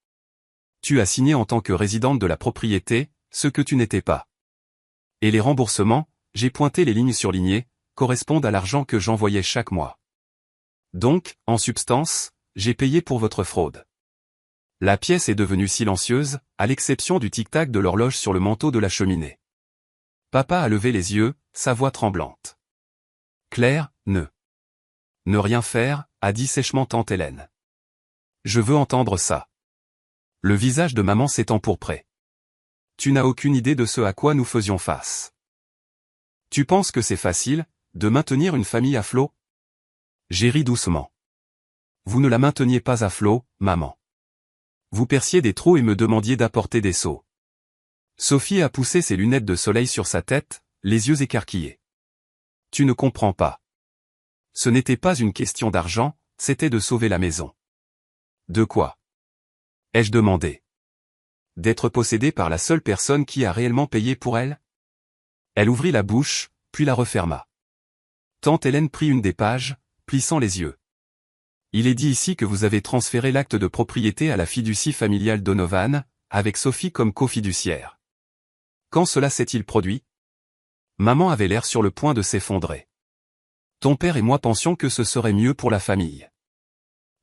Tu as signé en tant que résidente de la propriété, ce que tu n'étais pas. Et les remboursements, j'ai pointé les lignes surlignées, correspondent à l'argent que j'envoyais chaque mois. Donc, en substance, j'ai payé pour votre fraude. La pièce est devenue silencieuse, à l'exception du tic-tac de l'horloge sur le manteau de la cheminée. Papa a levé les yeux, sa voix tremblante. Claire, ne rien faire, a dit sèchement tante Hélène. Je veux entendre ça. Le visage de maman s'est empourpré. Tu n'as aucune idée de ce à quoi nous faisions face. Tu penses que c'est facile, de maintenir une famille à flot? J'ai ri doucement. Vous ne la mainteniez pas à flot, maman. Vous perciez des trous et me demandiez d'apporter des seaux. Sophie a poussé ses lunettes de soleil sur sa tête, les yeux écarquillés. Tu ne comprends pas. Ce n'était pas une question d'argent, c'était de sauver la maison. De quoi? Ai-je demandé. D'être possédée par la seule personne qui a réellement payé pour elle? Elle ouvrit la bouche, puis la referma. Tante Hélène prit une des pages, plissant les yeux. Il est dit ici que vous avez transféré l'acte de propriété à la fiducie familiale Donovan, avec Sophie comme cofiduciaire. Quand cela s'est-il produit? Maman avait l'air sur le point de s'effondrer. Ton père et moi pensions que ce serait mieux pour la famille.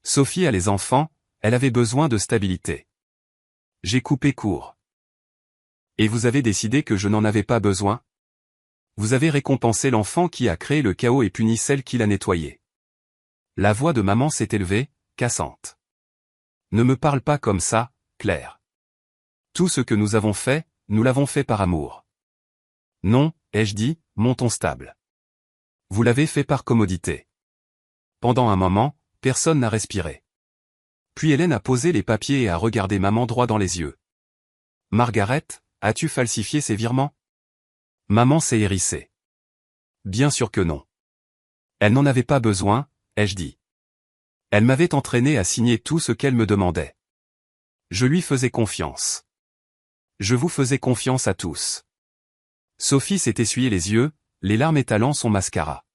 Sophie a les enfants, elle avait besoin de stabilité. J'ai coupé court. Et vous avez décidé que je n'en avais pas besoin? Vous avez récompensé l'enfant qui a créé le chaos et puni celle qui l'a nettoyé. La voix de maman s'est élevée, cassante. Ne me parle pas comme ça, Claire. Tout ce que nous avons fait, nous l'avons fait par amour. Non, ai-je dit, mon ton stable. Vous l'avez fait par commodité. Pendant un moment, personne n'a respiré. Puis Hélène a posé les papiers et a regardé maman droit dans les yeux. Margaret, as-tu falsifié ces virements? Maman s'est hérissée. Bien sûr que non. Elle n'en avait pas besoin, ai-je dit. Elle m'avait entraîné à signer tout ce qu'elle me demandait. Je lui faisais confiance. Je vous faisais confiance à tous. Sophie s'est essuyé les yeux, les larmes étalant son mascara.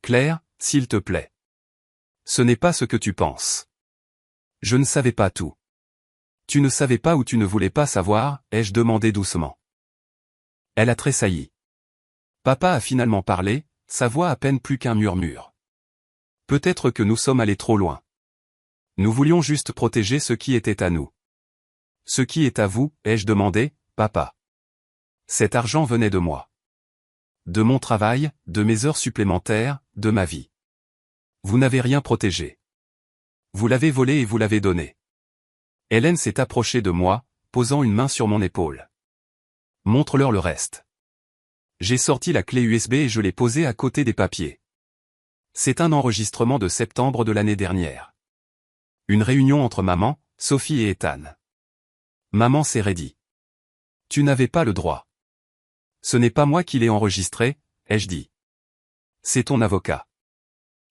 Claire, s'il te plaît. Ce n'est pas ce que tu penses. Je ne savais pas tout. Tu ne savais pas ou tu ne voulais pas savoir, ai-je demandé doucement. Elle a tressailli. Papa a finalement parlé, sa voix à peine plus qu'un murmure. Peut-être que nous sommes allés trop loin. Nous voulions juste protéger ce qui était à nous. Ce qui est à vous, ai-je demandé, papa. Cet argent venait de moi. De mon travail, de mes heures supplémentaires, de ma vie. Vous n'avez rien protégé. Vous l'avez volé et vous l'avez donné. Hélène s'est approchée de moi, posant une main sur mon épaule. Montre-leur le reste. J'ai sorti la clé USB et je l'ai posée à côté des papiers. C'est un enregistrement de septembre de l'année dernière. Une réunion entre maman, Sophie et Ethan. Maman s'est raidie. Tu n'avais pas le droit. Ce n'est pas moi qui l'ai enregistré, ai-je dit. C'est ton avocat.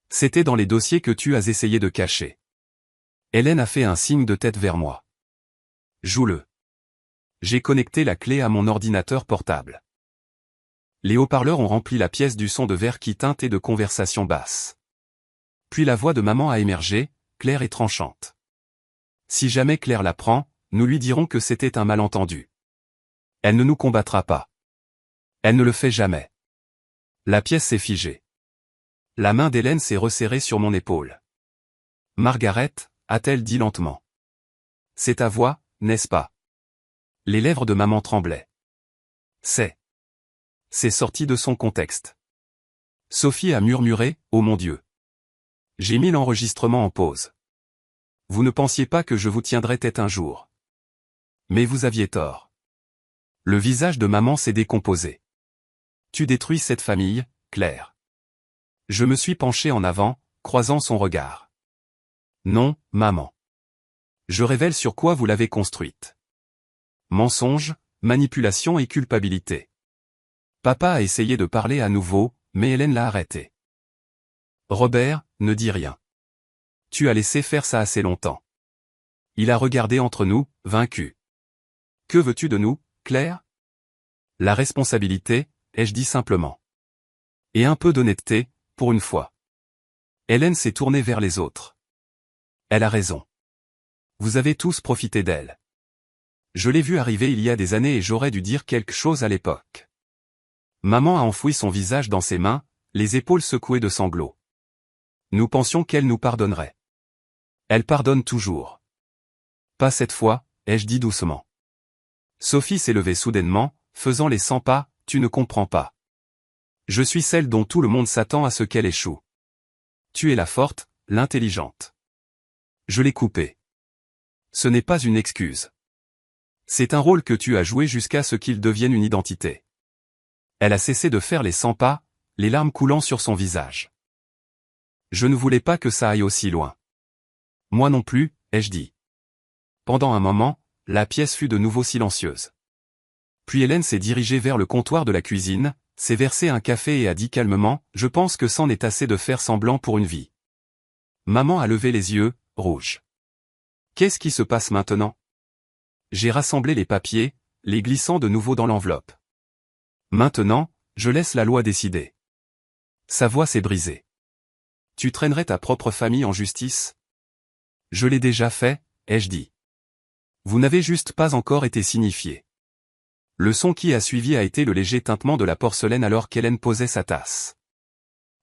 C'était dans les dossiers que tu as essayé de cacher. Hélène a fait un signe de tête vers moi. Joue-le. J'ai connecté la clé à mon ordinateur portable. Les haut-parleurs ont rempli la pièce du son de verre qui teinte et de conversation basse. Puis la voix de maman a émergé, claire et tranchante. Si jamais Claire l'apprend, nous lui dirons que c'était un malentendu. Elle ne nous combattra pas. Elle ne le fait jamais. La pièce s'est figée. La main d'Hélène s'est resserrée sur mon épaule. Margaret, a-t-elle dit lentement. C'est ta voix, n'est-ce pas? Les lèvres de maman tremblaient. C'est sorti de son contexte. Sophie a murmuré, oh mon Dieu. J'ai mis l'enregistrement en pause. Vous ne pensiez pas que je vous tiendrais tête un jour. Mais vous aviez tort. Le visage de maman s'est décomposé. Tu détruis cette famille, Claire. Je me suis penché en avant, croisant son regard. Non, maman. Je révèle sur quoi vous l'avez construite. Mensonge, manipulation et culpabilité. Papa a essayé de parler à nouveau, mais Hélène l'a arrêté. Robert, ne dis rien. Tu as laissé faire ça assez longtemps. Il a regardé entre nous, vaincu. Que veux-tu de nous, Claire? La responsabilité, ai-je dit simplement. Et un peu d'honnêteté, pour une fois. Hélène s'est tournée vers les autres. Elle a raison. Vous avez tous profité d'elle. Je l'ai vue arriver il y a des années et j'aurais dû dire quelque chose à l'époque. Maman a enfoui son visage dans ses mains, les épaules secouées de sanglots. Nous pensions qu'elle nous pardonnerait. Elle pardonne toujours. Pas cette fois, ai-je dit doucement. Sophie s'est levée soudainement, faisant les 100 pas, tu ne comprends pas. Je suis celle dont tout le monde s'attend à ce qu'elle échoue. Tu es la forte, l'intelligente. Je l'ai coupée. Ce n'est pas une excuse. C'est un rôle que tu as joué jusqu'à ce qu'il devienne une identité. Elle a cessé de faire les 100 pas, les larmes coulant sur son visage. Je ne voulais pas que ça aille aussi loin. Moi non plus, ai-je dit. Pendant un moment, la pièce fut de nouveau silencieuse. Puis Hélène s'est dirigée vers le comptoir de la cuisine, s'est versé un café et a dit calmement, je pense que c'en est assez de faire semblant pour une vie. Maman a levé les yeux, rouge. Qu'est-ce qui se passe maintenant? J'ai rassemblé les papiers, les glissant de nouveau dans l'enveloppe. Maintenant, je laisse la loi décider. Sa voix s'est brisée. Tu traînerais ta propre famille en justice? Je l'ai déjà fait, ai-je dit. Vous n'avez juste pas encore été signifié. Le son qui a suivi a été le léger tintement de la porcelaine alors qu'Hélène posait sa tasse.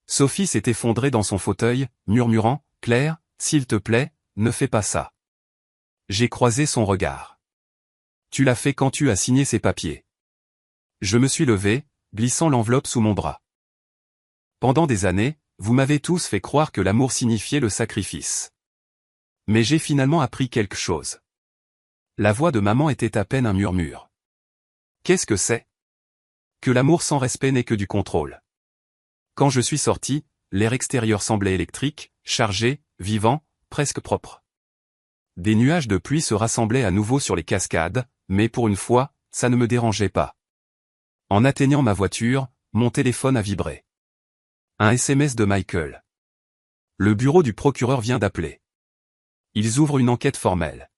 Sophie s'est effondrée dans son fauteuil, murmurant, Claire, s'il te plaît, ne fais pas ça. J'ai croisé son regard. Tu l'as fait quand tu as signé ces papiers. Je me suis levé, glissant l'enveloppe sous mon bras. Pendant des années, vous m'avez tous fait croire que l'amour signifiait le sacrifice. Mais j'ai finalement appris quelque chose. La voix de maman était à peine un murmure. Qu'est-ce que c'est? Que l'amour sans respect n'est que du contrôle. Quand je suis sorti, l'air extérieur semblait électrique, chargé, vivant, presque propre. Des nuages de pluie se rassemblaient à nouveau sur les cascades, mais pour une fois, ça ne me dérangeait pas. En atteignant ma voiture, mon téléphone a vibré. Un SMS de Michael. Le bureau du procureur vient d'appeler. Ils ouvrent une enquête formelle.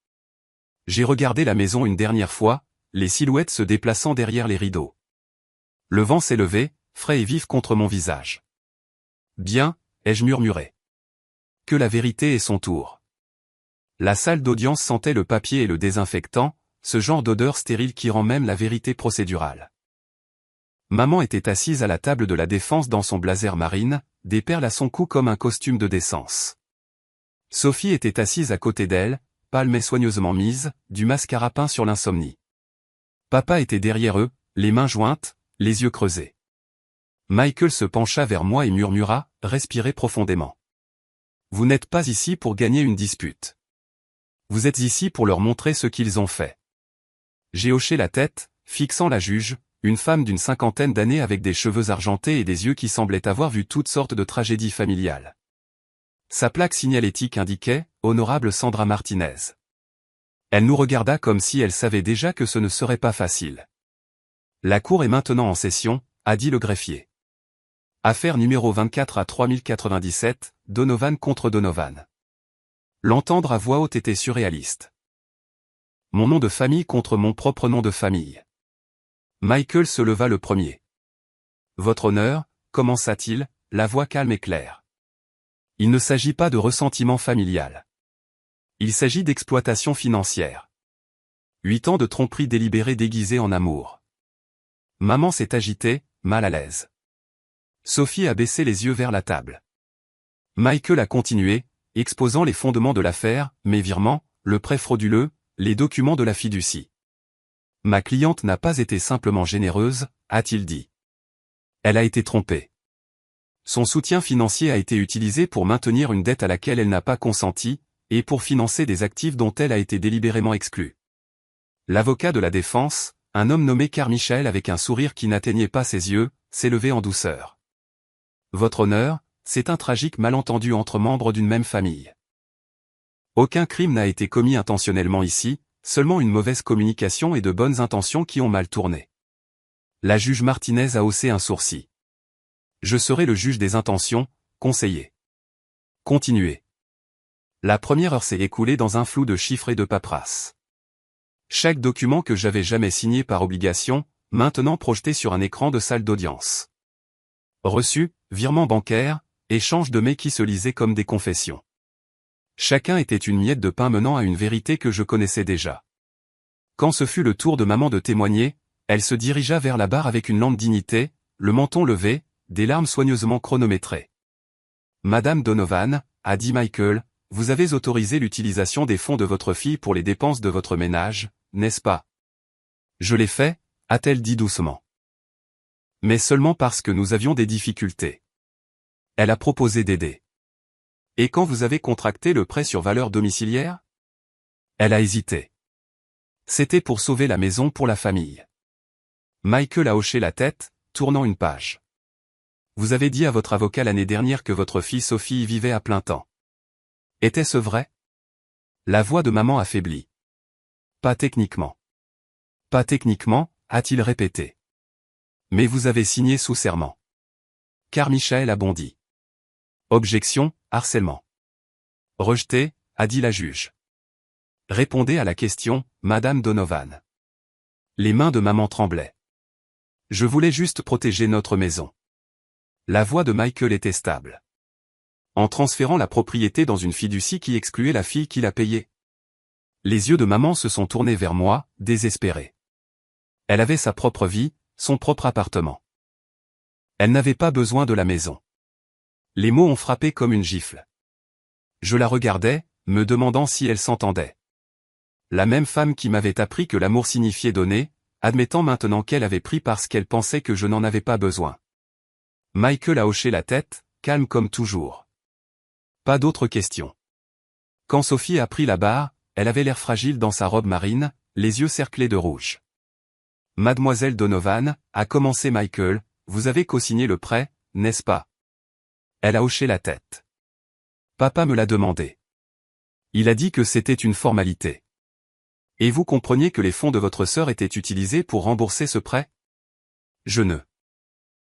J'ai regardé la maison une dernière fois, les silhouettes se déplaçant derrière les rideaux. Le vent s'est levé, frais et vif contre mon visage. Bien, ai-je murmuré. Que la vérité ait son tour. La salle d'audience sentait le papier et le désinfectant, ce genre d'odeur stérile qui rend même la vérité procédurale. Maman était assise à la table de la défense dans son blazer marine, des perles à son cou comme un costume de décence. Sophie était assise à côté d'elle, pâle mais soigneusement mise, du mascara peint sur l'insomnie. Papa était derrière eux, les mains jointes, les yeux creusés. Michael se pencha vers moi et murmura, respirez profondément. Vous n'êtes pas ici pour gagner une dispute. Vous êtes ici pour leur montrer ce qu'ils ont fait. J'ai hoché la tête, fixant la juge, une femme d'une 50aine d'années avec des cheveux argentés et des yeux qui semblaient avoir vu toutes sortes de tragédies familiales. Sa plaque signalétique indiquait « Honorable Sandra Martinez ». Elle nous regarda comme si elle savait déjà que ce ne serait pas facile. La cour est maintenant en session, a dit le greffier. Affaire numéro 24 à 3097, Donovan contre Donovan. L'entendre à voix haute était surréaliste. Mon nom de famille contre mon propre nom de famille. Michael se leva le premier. Votre honneur, commença-t-il, la voix calme et claire. Il ne s'agit pas de ressentiment familial. Il s'agit d'exploitation financière. 8 ans de tromperie délibérée déguisée en amour. Maman s'est agitée, mal à l'aise. Sophie a baissé les yeux vers la table. Michael a continué, exposant les fondements de l'affaire, mes virements, le prêt frauduleux, les documents de la fiducie. Ma cliente n'a pas été simplement généreuse, a-t-il dit. Elle a été trompée. Son soutien financier a été utilisé pour maintenir une dette à laquelle elle n'a pas consenti, et pour financer des actifs dont elle a été délibérément exclue. L'avocat de la défense, un homme nommé Carmichael avec un sourire qui n'atteignait pas ses yeux, s'est levé en douceur. Votre honneur, c'est un tragique malentendu entre membres d'une même famille. Aucun crime n'a été commis intentionnellement ici, seulement une mauvaise communication et de bonnes intentions qui ont mal tourné. La juge Martinez a haussé un sourcil. Je serai le juge des intentions, conseiller. Continuez. La première heure s'est écoulée dans un flou de chiffres et de paperasse. Chaque document que j'avais jamais signé par obligation, maintenant projeté sur un écran de salle d'audience. Reçu, virement bancaire, échange de mets qui se lisaient comme des confessions. Chacun était une miette de pain menant à une vérité que je connaissais déjà. Quand ce fut le tour de maman de témoigner, elle se dirigea vers la barre avec une lente dignité, le menton levé, des larmes soigneusement chronométrées. Madame Donovan, a dit Michael, vous avez autorisé l'utilisation des fonds de votre fille pour les dépenses de votre ménage, n'est-ce pas? Je l'ai fait, a-t-elle dit doucement. Mais seulement parce que nous avions des difficultés. Elle a proposé d'aider. Et quand vous avez contracté le prêt sur valeur domiciliaire? Elle a hésité. C'était pour sauver la maison pour la famille. Michael a hoché la tête, tournant une page. Vous avez dit à votre avocat l'année dernière que votre fille Sophie y vivait à plein temps. Était-ce vrai? La voix de maman affaiblit. Pas techniquement. Pas techniquement, a-t-il répété. Mais vous avez signé sous serment. Carmichael a bondi. Objection, harcèlement. Rejeté, a dit la juge. Répondez à la question, Madame Donovan. Les mains de maman tremblaient. Je voulais juste protéger notre maison. La voix de Michael était stable. En transférant la propriété dans une fiducie qui excluait la fille qui la payait. Les yeux de maman se sont tournés vers moi, désespérés. Elle avait sa propre vie, son propre appartement. Elle n'avait pas besoin de la maison. Les mots ont frappé comme une gifle. Je la regardais, me demandant si elle s'entendait. La même femme qui m'avait appris que l'amour signifiait donner, admettant maintenant qu'elle avait pris parce qu'elle pensait que je n'en avais pas besoin. Michael a hoché la tête, calme comme toujours. Pas d'autres questions. Quand Sophie a pris la barre, elle avait l'air fragile dans sa robe marine, les yeux cerclés de rouge. Mademoiselle Donovan, a commencé Michael, vous avez co-signé le prêt, n'est-ce pas? Elle a hoché la tête. Papa me l'a demandé. Il a dit que c'était une formalité. Et vous compreniez que les fonds de votre sœur étaient utilisés pour rembourser ce prêt? Je ne.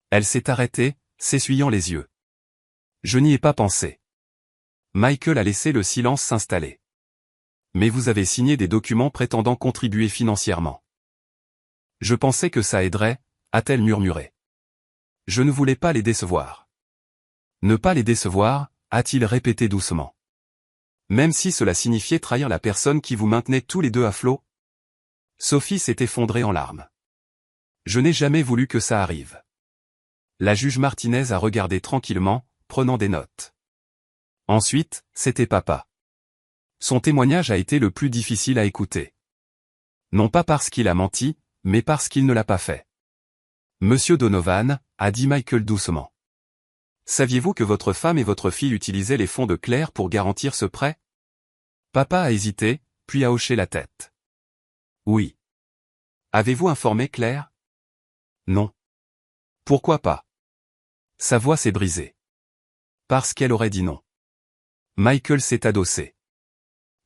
Elle s'est arrêtée, s'essuyant les yeux. Je n'y ai pas pensé. Michael a laissé le silence s'installer. Mais vous avez signé des documents prétendant contribuer financièrement. Je pensais que ça aiderait, a-t-elle murmuré. Je ne voulais pas les décevoir. Ne pas les décevoir, a-t-il répété doucement. Même si cela signifiait trahir la personne qui vous maintenait tous les deux à flot? Sophie s'est effondrée en larmes. Je n'ai jamais voulu que ça arrive. La juge Martinez a regardé tranquillement, prenant des notes. Ensuite, c'était papa. Son témoignage a été le plus difficile à écouter. Non pas parce qu'il a menti, mais parce qu'il ne l'a pas fait. Monsieur Donovan, a dit Michael doucement. Saviez-vous que votre femme et votre fille utilisaient les fonds de Claire pour garantir ce prêt? Papa a hésité, puis a hoché la tête. Oui. Avez-vous informé Claire? Non. Pourquoi pas? Sa voix s'est brisée. Parce qu'elle aurait dit non. Michael s'est adossé.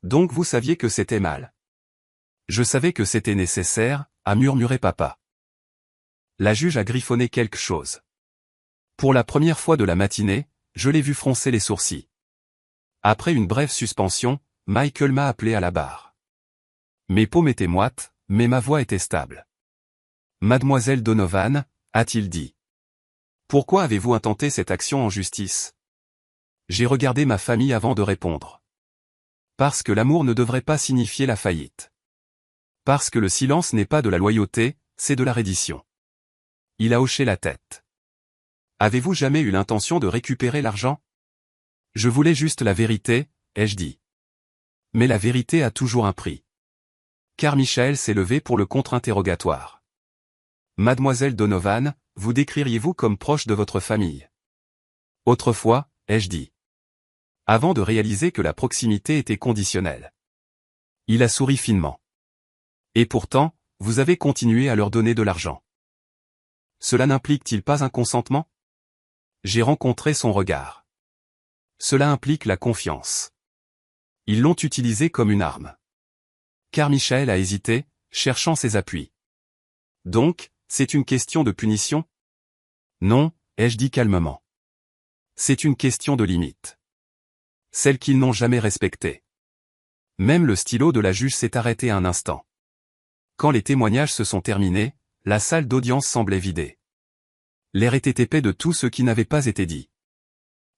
Donc vous saviez que c'était mal. Je savais que c'était nécessaire, a murmuré papa. La juge a griffonné quelque chose. Pour la première fois de la matinée, je l'ai vu froncer les sourcils. Après une brève suspension, Michael m'a appelé à la barre. Mes paumes étaient moites, mais ma voix était stable. Mademoiselle Donovan, a-t-il dit. Pourquoi avez-vous intenté cette action en justice? J'ai regardé ma famille avant de répondre. Parce que l'amour ne devrait pas signifier la faillite. Parce que le silence n'est pas de la loyauté, c'est de la reddition. Il a hoché la tête. Avez-vous jamais eu l'intention de récupérer l'argent? Je voulais juste la vérité, ai-je dit. Mais la vérité a toujours un prix. Carmichael s'est levé pour le contre-interrogatoire. Mademoiselle Donovan, vous décririez-vous comme proche de votre famille? Autrefois, ai-je dit. Avant de réaliser que la proximité était conditionnelle. Il a souri finement. Et pourtant, vous avez continué à leur donner de l'argent. Cela n'implique-t-il pas un consentement? J'ai rencontré son regard. Cela implique la confiance. Ils l'ont utilisé comme une arme. Car Michael a hésité, cherchant ses appuis. Donc, c'est une question de punition? Non, ai-je dit calmement. C'est une question de limite. Celle qu'ils n'ont jamais respectée. Même le stylo de la juge s'est arrêté un instant. Quand les témoignages se sont terminés, la salle d'audience semblait vidée. L'air était épais de tout ce qui n'avait pas été dit.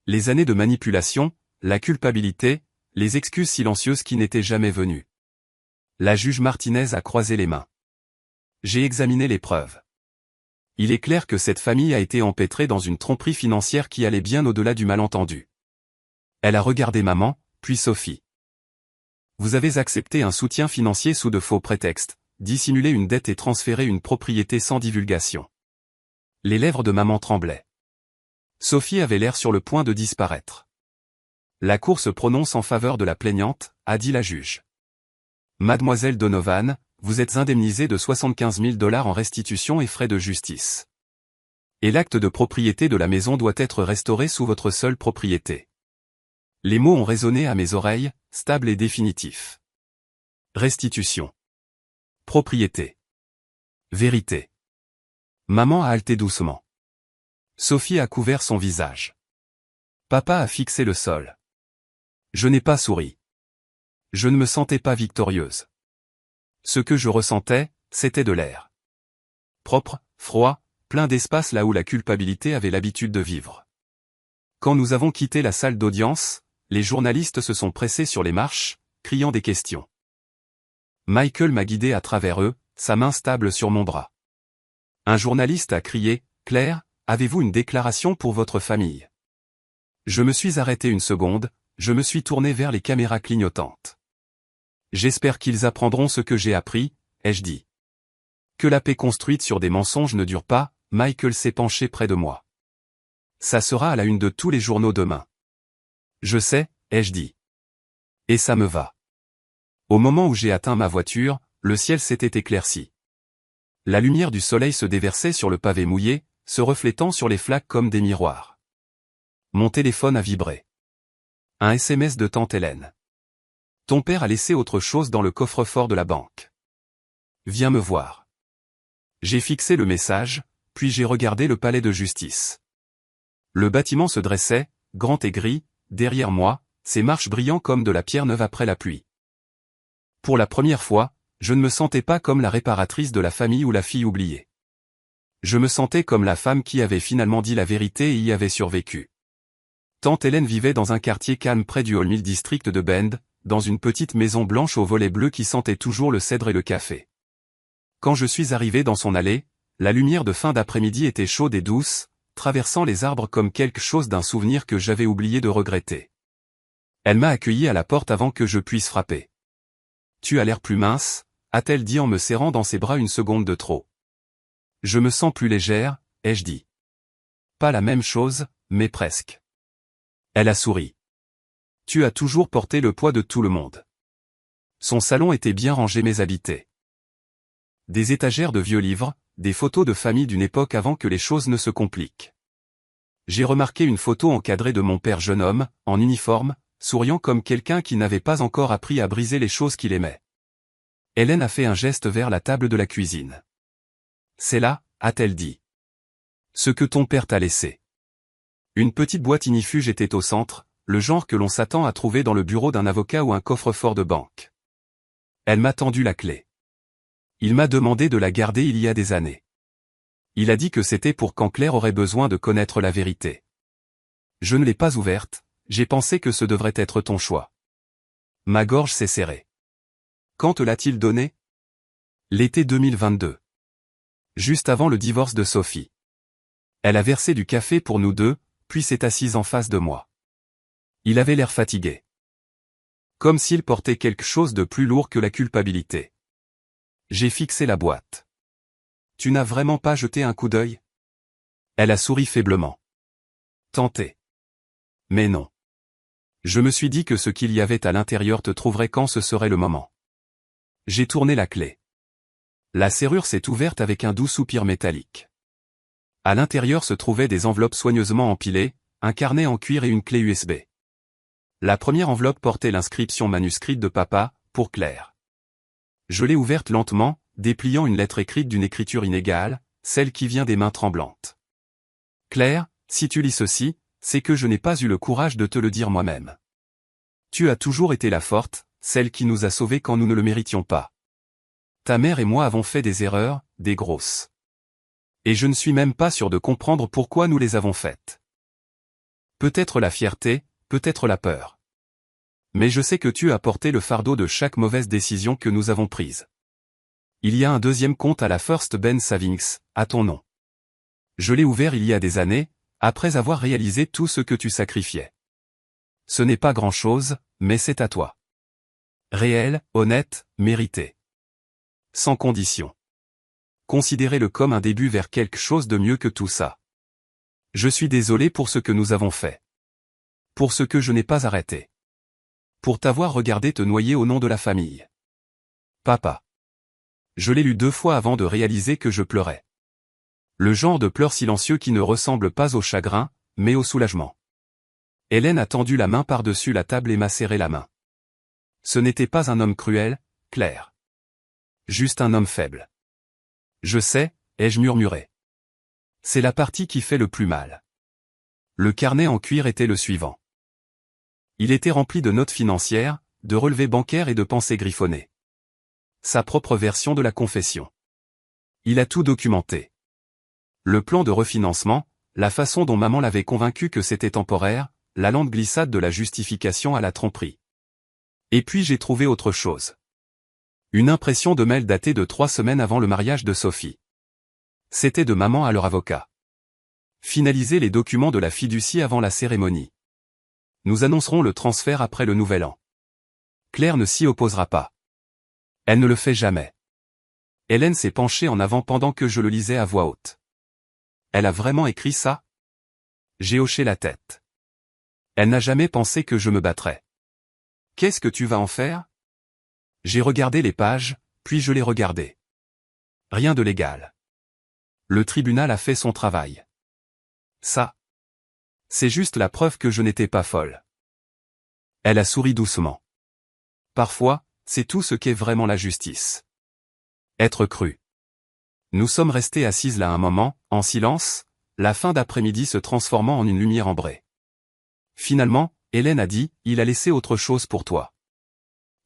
Les années de manipulation, la culpabilité, les excuses silencieuses qui n'étaient jamais venues. La juge Martinez a croisé les mains. J'ai examiné les preuves. Il est clair que cette famille a été empêtrée dans une tromperie financière qui allait bien au-delà du malentendu. Elle a regardé maman, puis Sophie. Vous avez accepté un soutien financier sous de faux prétextes, dissimulé une dette et transféré une propriété sans divulgation. Les lèvres de maman tremblaient. Sophie avait l'air sur le point de disparaître. La cour se prononce en faveur de la plaignante, a dit la juge. Mademoiselle Donovan, vous êtes indemnisée de 75 000 $ en restitution et frais de justice. Et l'acte de propriété de la maison doit être restauré sous votre seule propriété. Les mots ont résonné à mes oreilles, stable et définitif. Restitution. Propriété. Vérité. Maman a haleté doucement. Sophie a couvert son visage. Papa a fixé le sol. Je n'ai pas souri. Je ne me sentais pas victorieuse. Ce que je ressentais, c'était de l'air. Propre, froid, plein d'espace là où la culpabilité avait l'habitude de vivre. Quand nous avons quitté la salle d'audience, les journalistes se sont pressés sur les marches, criant des questions. Michael m'a guidé à travers eux, sa main stable sur mon bras. Un journaliste a crié, « Claire, avez-vous une déclaration pour votre famille ?» Je me suis arrêté une seconde, je me suis tourné vers les caméras clignotantes. J'espère qu'ils apprendront ce que j'ai appris, ai-je dit. Que la paix construite sur des mensonges ne dure pas, Michael s'est penché près de moi. Ça sera à la une de tous les journaux demain. Je sais, ai-je dit. Et ça me va. Au moment où j'ai atteint ma voiture, le ciel s'était éclairci. La lumière du soleil se déversait sur le pavé mouillé, se reflétant sur les flaques comme des miroirs. Mon téléphone a vibré. Un SMS de tante Hélène. Ton père a laissé autre chose dans le coffre-fort de la banque. Viens me voir. J'ai fixé le message, puis j'ai regardé le palais de justice. Le bâtiment se dressait, grand et gris, derrière moi, ses marches brillant comme de la pierre neuve après la pluie. Pour la première fois, je ne me sentais pas comme la réparatrice de la famille ou la fille oubliée. Je me sentais comme la femme qui avait finalement dit la vérité et y avait survécu. Tante Hélène vivait dans un quartier calme près du Hall Mill District de Bend, dans une petite maison blanche aux volets bleus qui sentait toujours le cèdre et le café. Quand je suis arrivé dans son allée, la lumière de fin d'après-midi était chaude et douce, traversant les arbres comme quelque chose d'un souvenir que j'avais oublié de regretter. Elle m'a accueilli à la porte avant que je puisse frapper. « Tu as l'air plus mince », a-t-elle dit en me serrant dans ses bras une seconde de trop. « Je me sens plus légère », ai-je dit. Pas la même chose, mais presque. Elle a souri. « Tu as toujours porté le poids de tout le monde. » Son salon était bien rangé mais habité. Des étagères de vieux livres, des photos de famille d'une époque avant que les choses ne se compliquent. J'ai remarqué une photo encadrée de mon père jeune homme, en uniforme, souriant comme quelqu'un qui n'avait pas encore appris à briser les choses qu'il aimait. Hélène a fait un geste vers la table de la cuisine. « C'est là, » a-t-elle dit. « Ce que ton père t'a laissé. » Une petite boîte ignifuge était au centre, le genre que l'on s'attend à trouver dans le bureau d'un avocat ou un coffre-fort de banque. Elle m'a tendu la clé. Il m'a demandé de la garder il y a des années. Il a dit que c'était pour quand Claire aurait besoin de connaître la vérité. Je ne l'ai pas ouverte, j'ai pensé que ce devrait être ton choix. Ma gorge s'est serrée. Quand te l'a-t-il donné? L'été 2022. Juste avant le divorce de Sophie. Elle a versé du café pour nous deux, puis s'est assise en face de moi. Il avait l'air fatigué. Comme s'il portait quelque chose de plus lourd que la culpabilité. J'ai fixé la boîte. Tu n'as vraiment pas jeté un coup d'œil? Elle a souri faiblement. Tenté. Mais non. Je me suis dit que ce qu'il y avait à l'intérieur te trouverait quand ce serait le moment. J'ai tourné la clé. La serrure s'est ouverte avec un doux soupir métallique. À l'intérieur se trouvaient des enveloppes soigneusement empilées, un carnet en cuir et une clé USB. La première enveloppe portait l'inscription manuscrite de papa, pour Claire. Je l'ai ouverte lentement, dépliant une lettre écrite d'une écriture inégale, celle qui vient des mains tremblantes. Claire, si tu lis ceci, c'est que je n'ai pas eu le courage de te le dire moi-même. Tu as toujours été la forte, celle qui nous a sauvés quand nous ne le méritions pas. Ta mère et moi avons fait des erreurs, des grosses. Et je ne suis même pas sûr de comprendre pourquoi nous les avons faites. Peut-être la fierté, peut-être la peur. Mais je sais que tu as porté le fardeau de chaque mauvaise décision que nous avons prise. Il y a un deuxième compte à la First Bank Savings, à ton nom. Je l'ai ouvert il y a des années, après avoir réalisé tout ce que tu sacrifiais. Ce n'est pas grand-chose, mais c'est à toi. Réel, honnête, mérité. Sans condition. Considérez-le comme un début vers quelque chose de mieux que tout ça. Je suis désolé pour ce que nous avons fait. Pour ce que je n'ai pas arrêté. Pour t'avoir regardé te noyer au nom de la famille. Papa. Je l'ai lu 2 fois avant de réaliser que je pleurais. Le genre de pleurs silencieux qui ne ressemble pas au chagrin, mais au soulagement. Hélène a tendu la main par-dessus la table et m'a serré la main. Ce n'était pas un homme cruel, Claire. Juste un homme faible. Je sais, ai-je murmuré. C'est la partie qui fait le plus mal. Le carnet en cuir était le suivant. Il était rempli de notes financières, de relevés bancaires et de pensées griffonnées. Sa propre version de la confession. Il a tout documenté. Le plan de refinancement, la façon dont maman l'avait convaincu que c'était temporaire, la lente glissade de la justification à la tromperie. Et puis j'ai trouvé autre chose. Une impression de mail datée de 3 semaines avant le mariage de Sophie. C'était de maman à leur avocat. Finaliser les documents de la fiducie avant la cérémonie. Nous annoncerons le transfert après le nouvel an. Claire ne s'y opposera pas. Elle ne le fait jamais. Hélène s'est penchée en avant pendant que je le lisais à voix haute. Elle a vraiment écrit ça? J'ai hoché la tête. Elle n'a jamais pensé que je me battrais. Qu'est-ce que tu vas en faire? J'ai regardé les pages, puis je les regardais. Rien de légal. Le tribunal a fait son travail. Ça. C'est juste la preuve que je n'étais pas folle. Elle a souri doucement. Parfois, c'est tout ce qu'est vraiment la justice. Être cru. Nous sommes restés assises là un moment, en silence, la fin d'après-midi se transformant en une lumière ambrée. Finalement, Hélène a dit, il a laissé autre chose pour toi.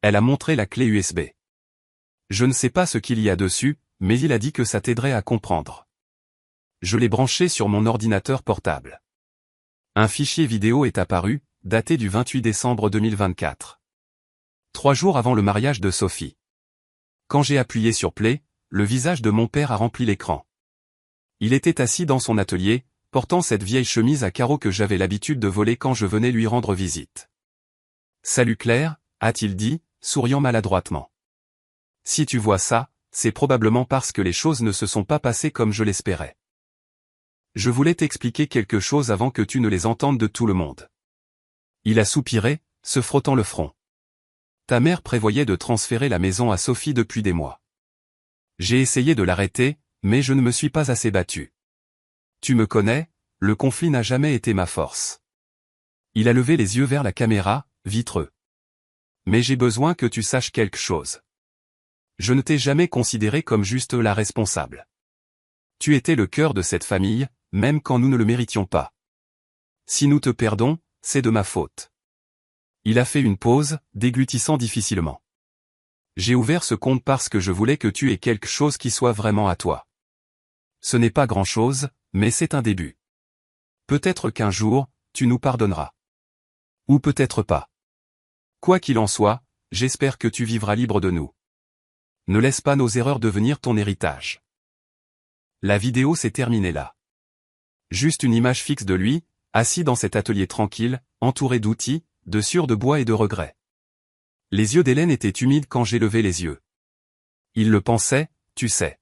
Elle a montré la clé USB. Je ne sais pas ce qu'il y a dessus, mais il a dit que ça t'aiderait à comprendre. Je l'ai branché sur mon ordinateur portable. Un fichier vidéo est apparu, daté du 28 décembre 2024. 3 jours avant le mariage de Sophie. Quand j'ai appuyé sur Play, le visage de mon père a rempli l'écran. Il était assis dans son atelier, portant cette vieille chemise à carreaux que j'avais l'habitude de voler quand je venais lui rendre visite. « Salut Claire », a-t-il dit, souriant maladroitement. « Si tu vois ça, c'est probablement parce que les choses ne se sont pas passées comme je l'espérais. Je voulais t'expliquer quelque chose avant que tu ne les entendes de tout le monde. » Il a soupiré, se frottant le front. « Ta mère prévoyait de transférer la maison à Sophie depuis des mois. J'ai essayé de l'arrêter, mais je ne me suis pas assez battu. Tu me connais, le conflit n'a jamais été ma force. » Il a levé les yeux vers la caméra, vitreux. « Mais j'ai besoin que tu saches quelque chose. Je ne t'ai jamais considéré comme juste la responsable. Tu étais le cœur de cette famille, même quand nous ne le méritions pas. Si nous te perdons, c'est de ma faute. » Il a fait une pause, déglutissant difficilement. « J'ai ouvert ce compte parce que je voulais que tu aies quelque chose qui soit vraiment à toi. Ce n'est pas grand-chose, mais c'est un début. Peut-être qu'un jour, tu nous pardonneras. Ou peut-être pas. Quoi qu'il en soit, j'espère que tu vivras libre de nous. Ne laisse pas nos erreurs devenir ton héritage. » La vidéo s'est terminée là. Juste une image fixe de lui, assis dans cet atelier tranquille, entouré d'outils, de sciures de bois et de regrets. Les yeux d'Hélène étaient humides quand j'ai levé les yeux. Il le pensait, tu sais.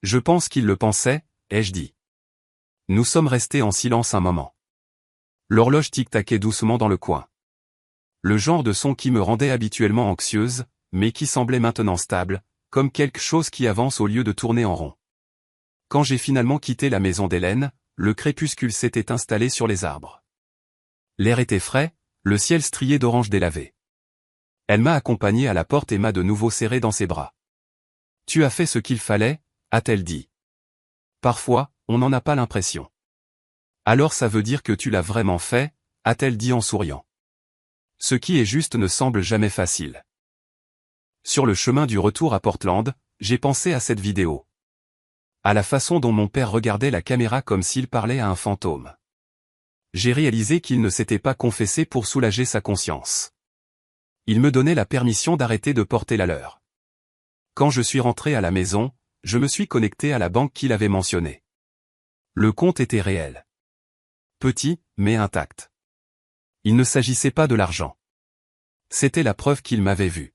Je pense qu'il le pensait, ai-je dit. Nous sommes restés en silence un moment. L'horloge tic-taquait doucement dans le coin. Le genre de son qui me rendait habituellement anxieuse, mais qui semblait maintenant stable, comme quelque chose qui avance au lieu de tourner en rond. Quand j'ai finalement quitté la maison d'Hélène, le crépuscule s'était installé sur les arbres. L'air était frais, le ciel strié d'orange délavé. Elle m'a accompagné à la porte et m'a de nouveau serré dans ses bras. « Tu as fait ce qu'il fallait » a-t-elle dit. Parfois, on n'en a pas l'impression. « Alors ça veut dire que tu l'as vraiment fait » a-t-elle dit en souriant. Ce qui est juste ne semble jamais facile. Sur le chemin du retour à Portland, j'ai pensé à cette vidéo. À la façon dont mon père regardait la caméra comme s'il parlait à un fantôme. J'ai réalisé qu'il ne s'était pas confessé pour soulager sa conscience. Il me donnait la permission d'arrêter de porter la leur. Quand je suis rentré à la maison, je me suis connecté à la banque qu'il avait mentionnée. Le compte était réel. Petit, mais intact. Il ne s'agissait pas de l'argent. C'était la preuve qu'il m'avait vu.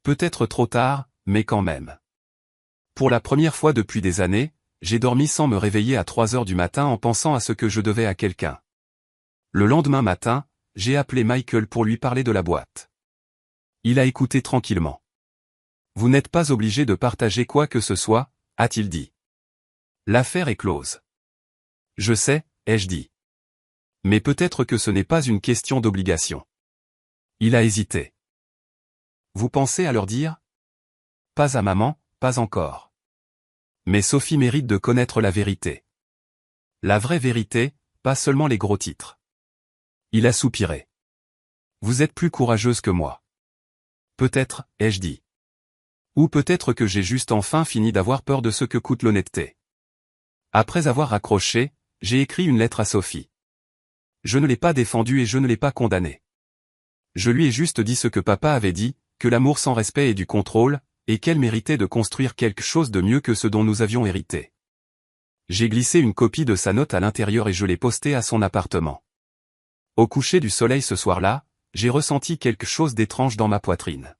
Peut-être trop tard, mais quand même. Pour la première fois depuis des années, j'ai dormi sans me réveiller à 3 heures du matin en pensant à ce que je devais à quelqu'un. Le lendemain matin, j'ai appelé Michael pour lui parler de la boîte. Il a écouté tranquillement. « Vous n'êtes pas obligé de partager quoi que ce soit » a-t-il dit. « L'affaire est close. »« Je sais » ai-je dit. « Mais peut-être que ce n'est pas une question d'obligation. » Il a hésité. « Vous pensez à leur dire ?»« Pas à maman, pas encore. Mais Sophie mérite de connaître la vérité. La vraie vérité, pas seulement les gros titres. » Il a soupiré. « Vous êtes plus courageuse que moi. »« Peut-être, ai-je dit. Ou peut-être que j'ai juste enfin fini d'avoir peur de ce que coûte l'honnêteté. » Après avoir raccroché, j'ai écrit une lettre à Sophie. Je ne l'ai pas défendue et je ne l'ai pas condamnée. Je lui ai juste dit ce que papa avait dit, que l'amour sans respect et du contrôle, et qu'elle méritait de construire quelque chose de mieux que ce dont nous avions hérité. J'ai glissé une copie de sa note à l'intérieur et je l'ai postée à son appartement. Au coucher du soleil ce soir-là, j'ai ressenti quelque chose d'étrange dans ma poitrine.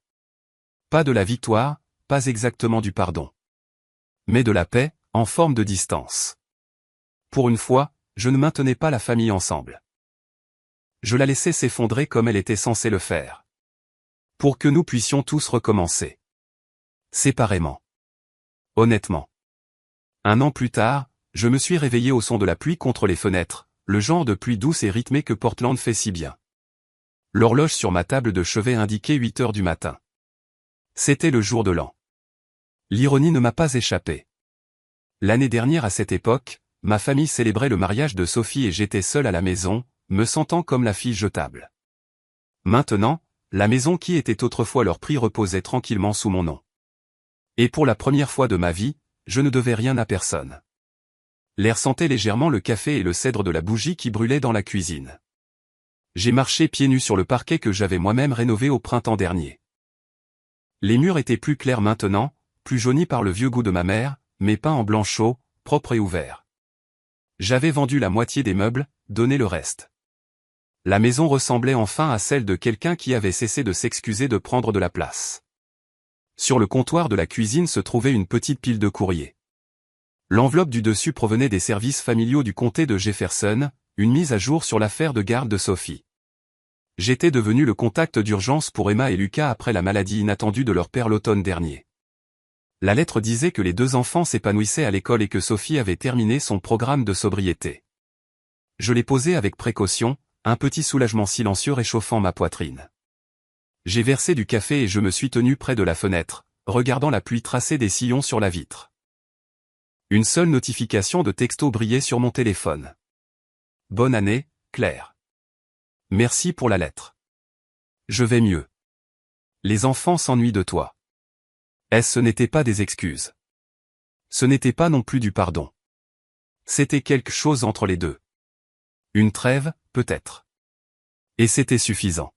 Pas de la victoire, pas exactement du pardon. Mais de la paix, en forme de distance. Pour une fois, je ne maintenais pas la famille ensemble. Je la laissais s'effondrer comme elle était censée le faire. Pour que nous puissions tous recommencer. Séparément. Honnêtement. 1 an plus tard, je me suis réveillé au son de la pluie contre les fenêtres, le genre de pluie douce et rythmée que Portland fait si bien. L'horloge sur ma table de chevet indiquait 8 heures du matin. C'était le jour de l'an. L'ironie ne m'a pas échappé. L'année dernière à cette époque, ma famille célébrait le mariage de Sophie et j'étais seul à la maison, me sentant comme la fille jetable. Maintenant, la maison qui était autrefois leur prix reposait tranquillement sous mon nom. Et pour la première fois de ma vie, je ne devais rien à personne. L'air sentait légèrement le café et le cèdre de la bougie qui brûlait dans la cuisine. J'ai marché pieds nus sur le parquet que j'avais moi-même rénové au printemps dernier. Les murs étaient plus clairs maintenant, plus jaunis par le vieux goût de ma mère, mais peints en blanc chaud, propre et ouvert. J'avais vendu la moitié des meubles, donné le reste. La maison ressemblait enfin à celle de quelqu'un qui avait cessé de s'excuser de prendre de la place. Sur le comptoir de la cuisine se trouvait une petite pile de courrier. L'enveloppe du dessus provenait des services familiaux du comté de Jefferson, une mise à jour sur l'affaire de garde de Sophie. J'étais devenu le contact d'urgence pour Emma et Lucas après la maladie inattendue de leur père l'automne dernier. La lettre disait que les 2 enfants s'épanouissaient à l'école et que Sophie avait terminé son programme de sobriété. Je l'ai posé avec précaution, un petit soulagement silencieux réchauffant ma poitrine. J'ai versé du café et je me suis tenu près de la fenêtre, regardant la pluie tracer des sillons sur la vitre. Une seule notification de texto brillait sur mon téléphone. Bonne année, Claire. Merci pour la lettre. Je vais mieux. Les enfants s'ennuient de toi. Ce n'était pas des excuses. Ce n'était pas non plus du pardon. C'était quelque chose entre les deux. Une trêve, peut-être. Et c'était suffisant.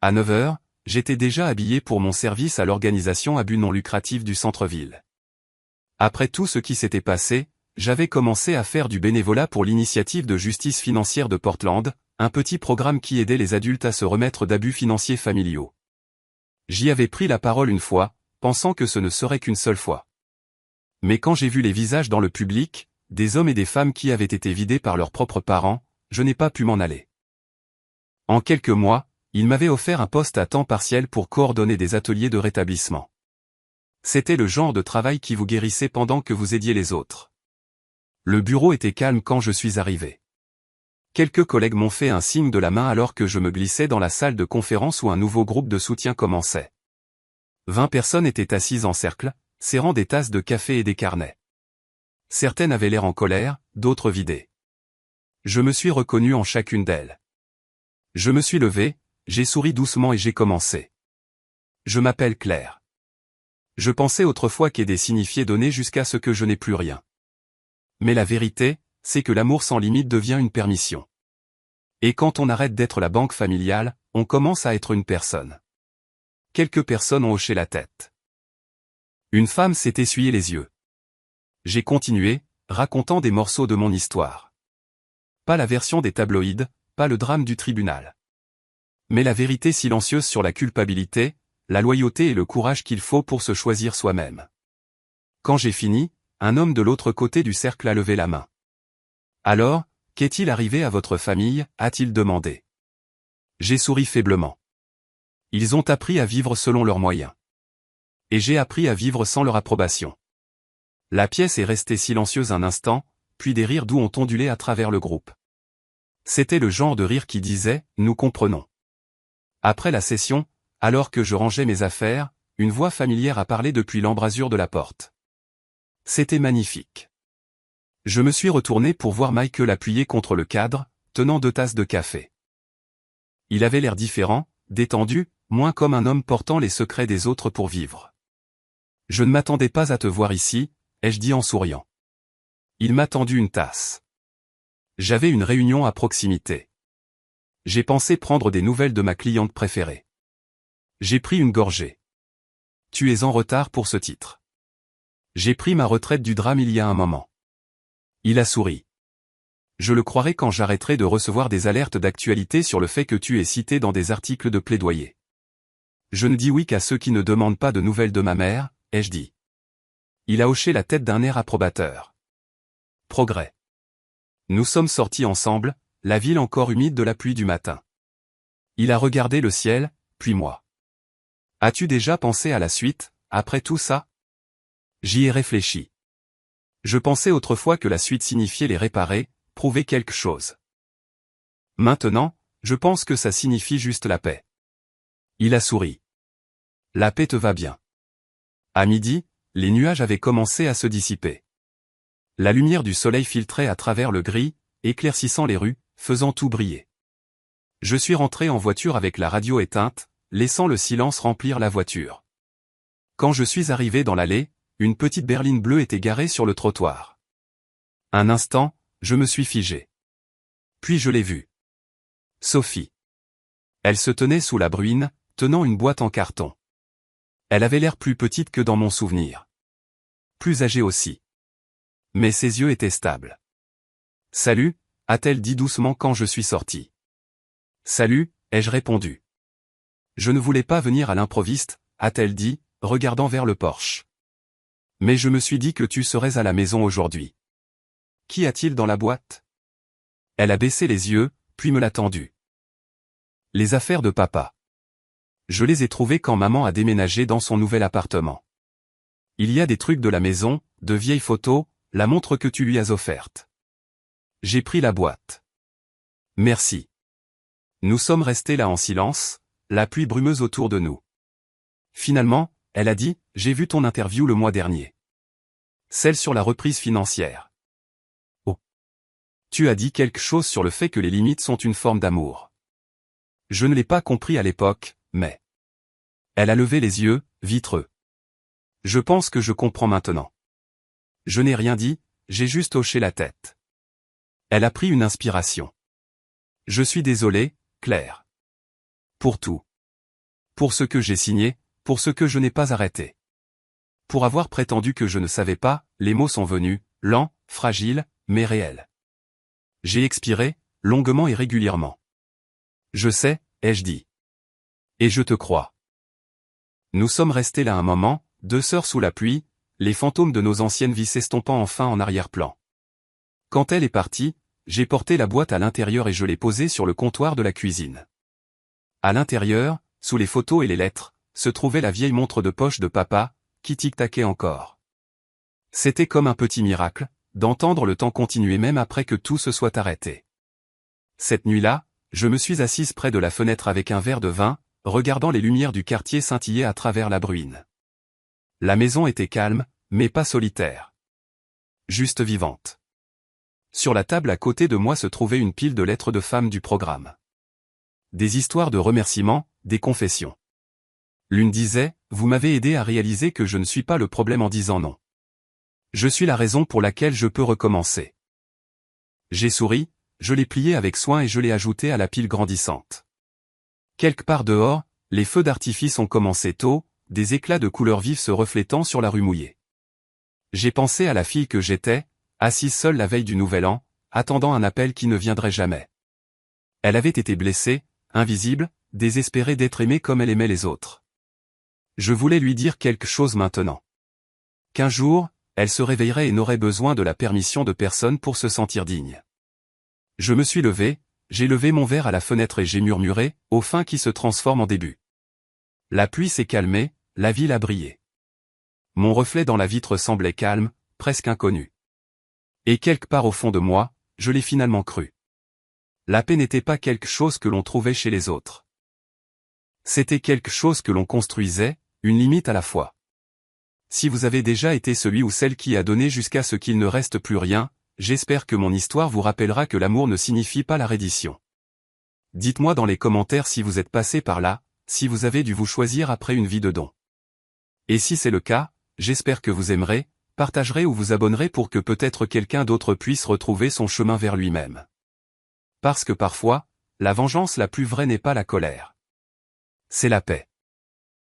À 9 heures, j'étais déjà habillé pour mon service à l'organisation à but non lucratif du centre-ville. Après tout ce qui s'était passé, j'avais commencé à faire du bénévolat pour l'initiative de justice financière de Portland, un petit programme qui aidait les adultes à se remettre d'abus financiers familiaux. J'y avais pris la parole une fois, pensant que ce ne serait qu'une seule fois. Mais quand j'ai vu les visages dans le public, des hommes et des femmes qui avaient été vidés par leurs propres parents, je n'ai pas pu m'en aller. En quelques mois, il m'avait offert un poste à temps partiel pour coordonner des ateliers de rétablissement. C'était le genre de travail qui vous guérissait pendant que vous aidiez les autres. Le bureau était calme quand je suis arrivé. Quelques collègues m'ont fait un signe de la main alors que je me glissais dans la salle de conférence où un nouveau groupe de soutien commençait. 20 personnes étaient assises en cercle, serrant des tasses de café et des carnets. Certaines avaient l'air en colère, d'autres vidées. Je me suis reconnu en chacune d'elles. Je me suis levé, j'ai souri doucement et j'ai commencé. Je m'appelle Claire. Je pensais autrefois qu'aider signifiait donner jusqu'à ce que je n'ai plus rien. Mais la vérité, c'est que l'amour sans limite devient une permission. Et quand on arrête d'être la banque familiale, on commence à être une personne. Quelques personnes ont hoché la tête. Une femme s'est essuyé les yeux. J'ai continué, racontant des morceaux de mon histoire. Pas la version des tabloïds, pas le drame du tribunal. Mais la vérité silencieuse sur la culpabilité, la loyauté et le courage qu'il faut pour se choisir soi-même. Quand j'ai fini, un homme de l'autre côté du cercle a levé la main. Alors, qu'est-il arrivé à votre famille, a-t-il demandé. J'ai souri faiblement. Ils ont appris à vivre selon leurs moyens. Et j'ai appris à vivre sans leur approbation. La pièce est restée silencieuse un instant, puis des rires doux ont ondulé à travers le groupe. C'était le genre de rire qui disait « Nous comprenons ». Après la session, alors que je rangeais mes affaires, une voix familière a parlé depuis l'embrasure de la porte. C'était magnifique. Je me suis retourné pour voir Michael appuyé contre le cadre, tenant 2 tasses de café. Il avait l'air différent, détendu, moins comme un homme portant les secrets des autres pour vivre. « Je ne m'attendais pas à te voir ici », ai-je dit en souriant. Il m'a tendu une tasse. J'avais une réunion à proximité. J'ai pensé prendre des nouvelles de ma cliente préférée. J'ai pris une gorgée. Tu es en retard pour ce titre. J'ai pris ma retraite du drame il y a un moment. Il a souri. Je le croirai quand j'arrêterai de recevoir des alertes d'actualité sur le fait que tu es cité dans des articles de plaidoyer. Je ne dis oui qu'à ceux qui ne demandent pas de nouvelles de ma mère, ai-je dit. Il a hoché la tête d'un air approbateur. Progrès. Nous sommes sortis ensemble, la ville encore humide de la pluie du matin. Il a regardé le ciel, puis moi. As-tu déjà pensé à la suite, après tout ça? J'y ai réfléchi. Je pensais autrefois que la suite signifiait les réparer, prouver quelque chose. Maintenant, je pense que ça signifie juste la paix. Il a souri. La paix te va bien. À midi, les nuages avaient commencé à se dissiper. La lumière du soleil filtrait à travers le gris, éclaircissant les rues, faisant tout briller. Je suis rentré en voiture avec la radio éteinte, laissant le silence remplir la voiture. Quand je suis arrivé dans l'allée, une petite berline bleue était garée sur le trottoir. Un instant, je me suis figé. Puis je l'ai vue. Sophie. Elle se tenait sous la bruine, tenant une boîte en carton. Elle avait l'air plus petite que dans mon souvenir. Plus âgée aussi. Mais ses yeux étaient stables. « Salut », a-t-elle dit doucement quand je suis sorti. « Salut », ai-je répondu. « Je ne voulais pas venir à l'improviste », a-t-elle dit, regardant vers le porche. « Mais je me suis dit que tu serais à la maison aujourd'hui. » « Qu'y a-t-il dans la boîte ?» Elle a baissé les yeux, puis me l'a tendu. « Les affaires de papa. Je les ai trouvées quand maman a déménagé dans son nouvel appartement. Il y a des trucs de la maison, de vieilles photos, la montre que tu lui as offerte. » J'ai pris la boîte. « Merci. » Nous sommes restés là en silence, la pluie brumeuse autour de nous. Finalement, elle a dit, « J'ai vu ton interview le mois dernier. Celle sur la reprise financière. » Oh. Tu as dit quelque chose sur le fait que les limites sont une forme d'amour. Je ne l'ai pas compris à l'époque, mais... Elle a levé les yeux, vitreux. Je pense que je comprends maintenant. Je n'ai rien dit, j'ai juste hoché la tête. Elle a pris une inspiration. Je suis désolé, Claire. Pour tout. Pour ce que j'ai signé, pour ce que je n'ai pas arrêté. Pour avoir prétendu que je ne savais pas, les mots sont venus, lents, fragiles, mais réels. J'ai expiré, longuement et régulièrement. Je sais, ai-je dit. Et je te crois. Nous sommes restés là un moment, 2 sœurs sous la pluie, les fantômes de nos anciennes vies s'estompant enfin en arrière-plan. Quand elle est partie, j'ai porté la boîte à l'intérieur et je l'ai posée sur le comptoir de la cuisine. À l'intérieur, sous les photos et les lettres, se trouvait la vieille montre de poche de papa, qui tic-taquait encore. C'était comme un petit miracle, d'entendre le temps continuer même après que tout se soit arrêté. Cette nuit-là, je me suis assise près de la fenêtre avec un verre de vin, regardant les lumières du quartier scintiller à travers la bruine. La maison était calme, mais pas solitaire. Juste vivante. Sur la table à côté de moi se trouvait une pile de lettres de femmes du programme. Des histoires de remerciements, des confessions. L'une disait, « Vous m'avez aidé à réaliser que je ne suis pas le problème en disant non. Je suis la raison pour laquelle je peux recommencer. » J'ai souri, je l'ai plié avec soin et je l'ai ajouté à la pile grandissante. Quelque part dehors, les feux d'artifice ont commencé tôt, des éclats de couleurs vives se reflétant sur la rue mouillée. J'ai pensé à la fille que j'étais, assise seule la veille du Nouvel An, attendant un appel qui ne viendrait jamais. Elle avait été blessée, invisible, désespérée d'être aimée comme elle aimait les autres. Je voulais lui dire quelque chose maintenant. Qu'un jour, elle se réveillerait et n'aurait besoin de la permission de personne pour se sentir digne. Je me suis levé, j'ai levé mon verre à la fenêtre et j'ai murmuré, aux fins qui se transforment en début. La pluie s'est calmée, la ville a brillé. Mon reflet dans la vitre semblait calme, presque inconnu. Et quelque part au fond de moi, je l'ai finalement cru. La paix n'était pas quelque chose que l'on trouvait chez les autres. C'était quelque chose que l'on construisait, une limite à la fois. Si vous avez déjà été celui ou celle qui a donné jusqu'à ce qu'il ne reste plus rien, j'espère que mon histoire vous rappellera que l'amour ne signifie pas la reddition. Dites-moi dans les commentaires si vous êtes passé par là, si vous avez dû vous choisir après une vie de don. Et si c'est le cas, j'espère que vous aimerez, partagerez ou vous abonnerez pour que peut-être quelqu'un d'autre puisse retrouver son chemin vers lui-même. Parce que parfois, la vengeance la plus vraie n'est pas la colère. C'est la paix.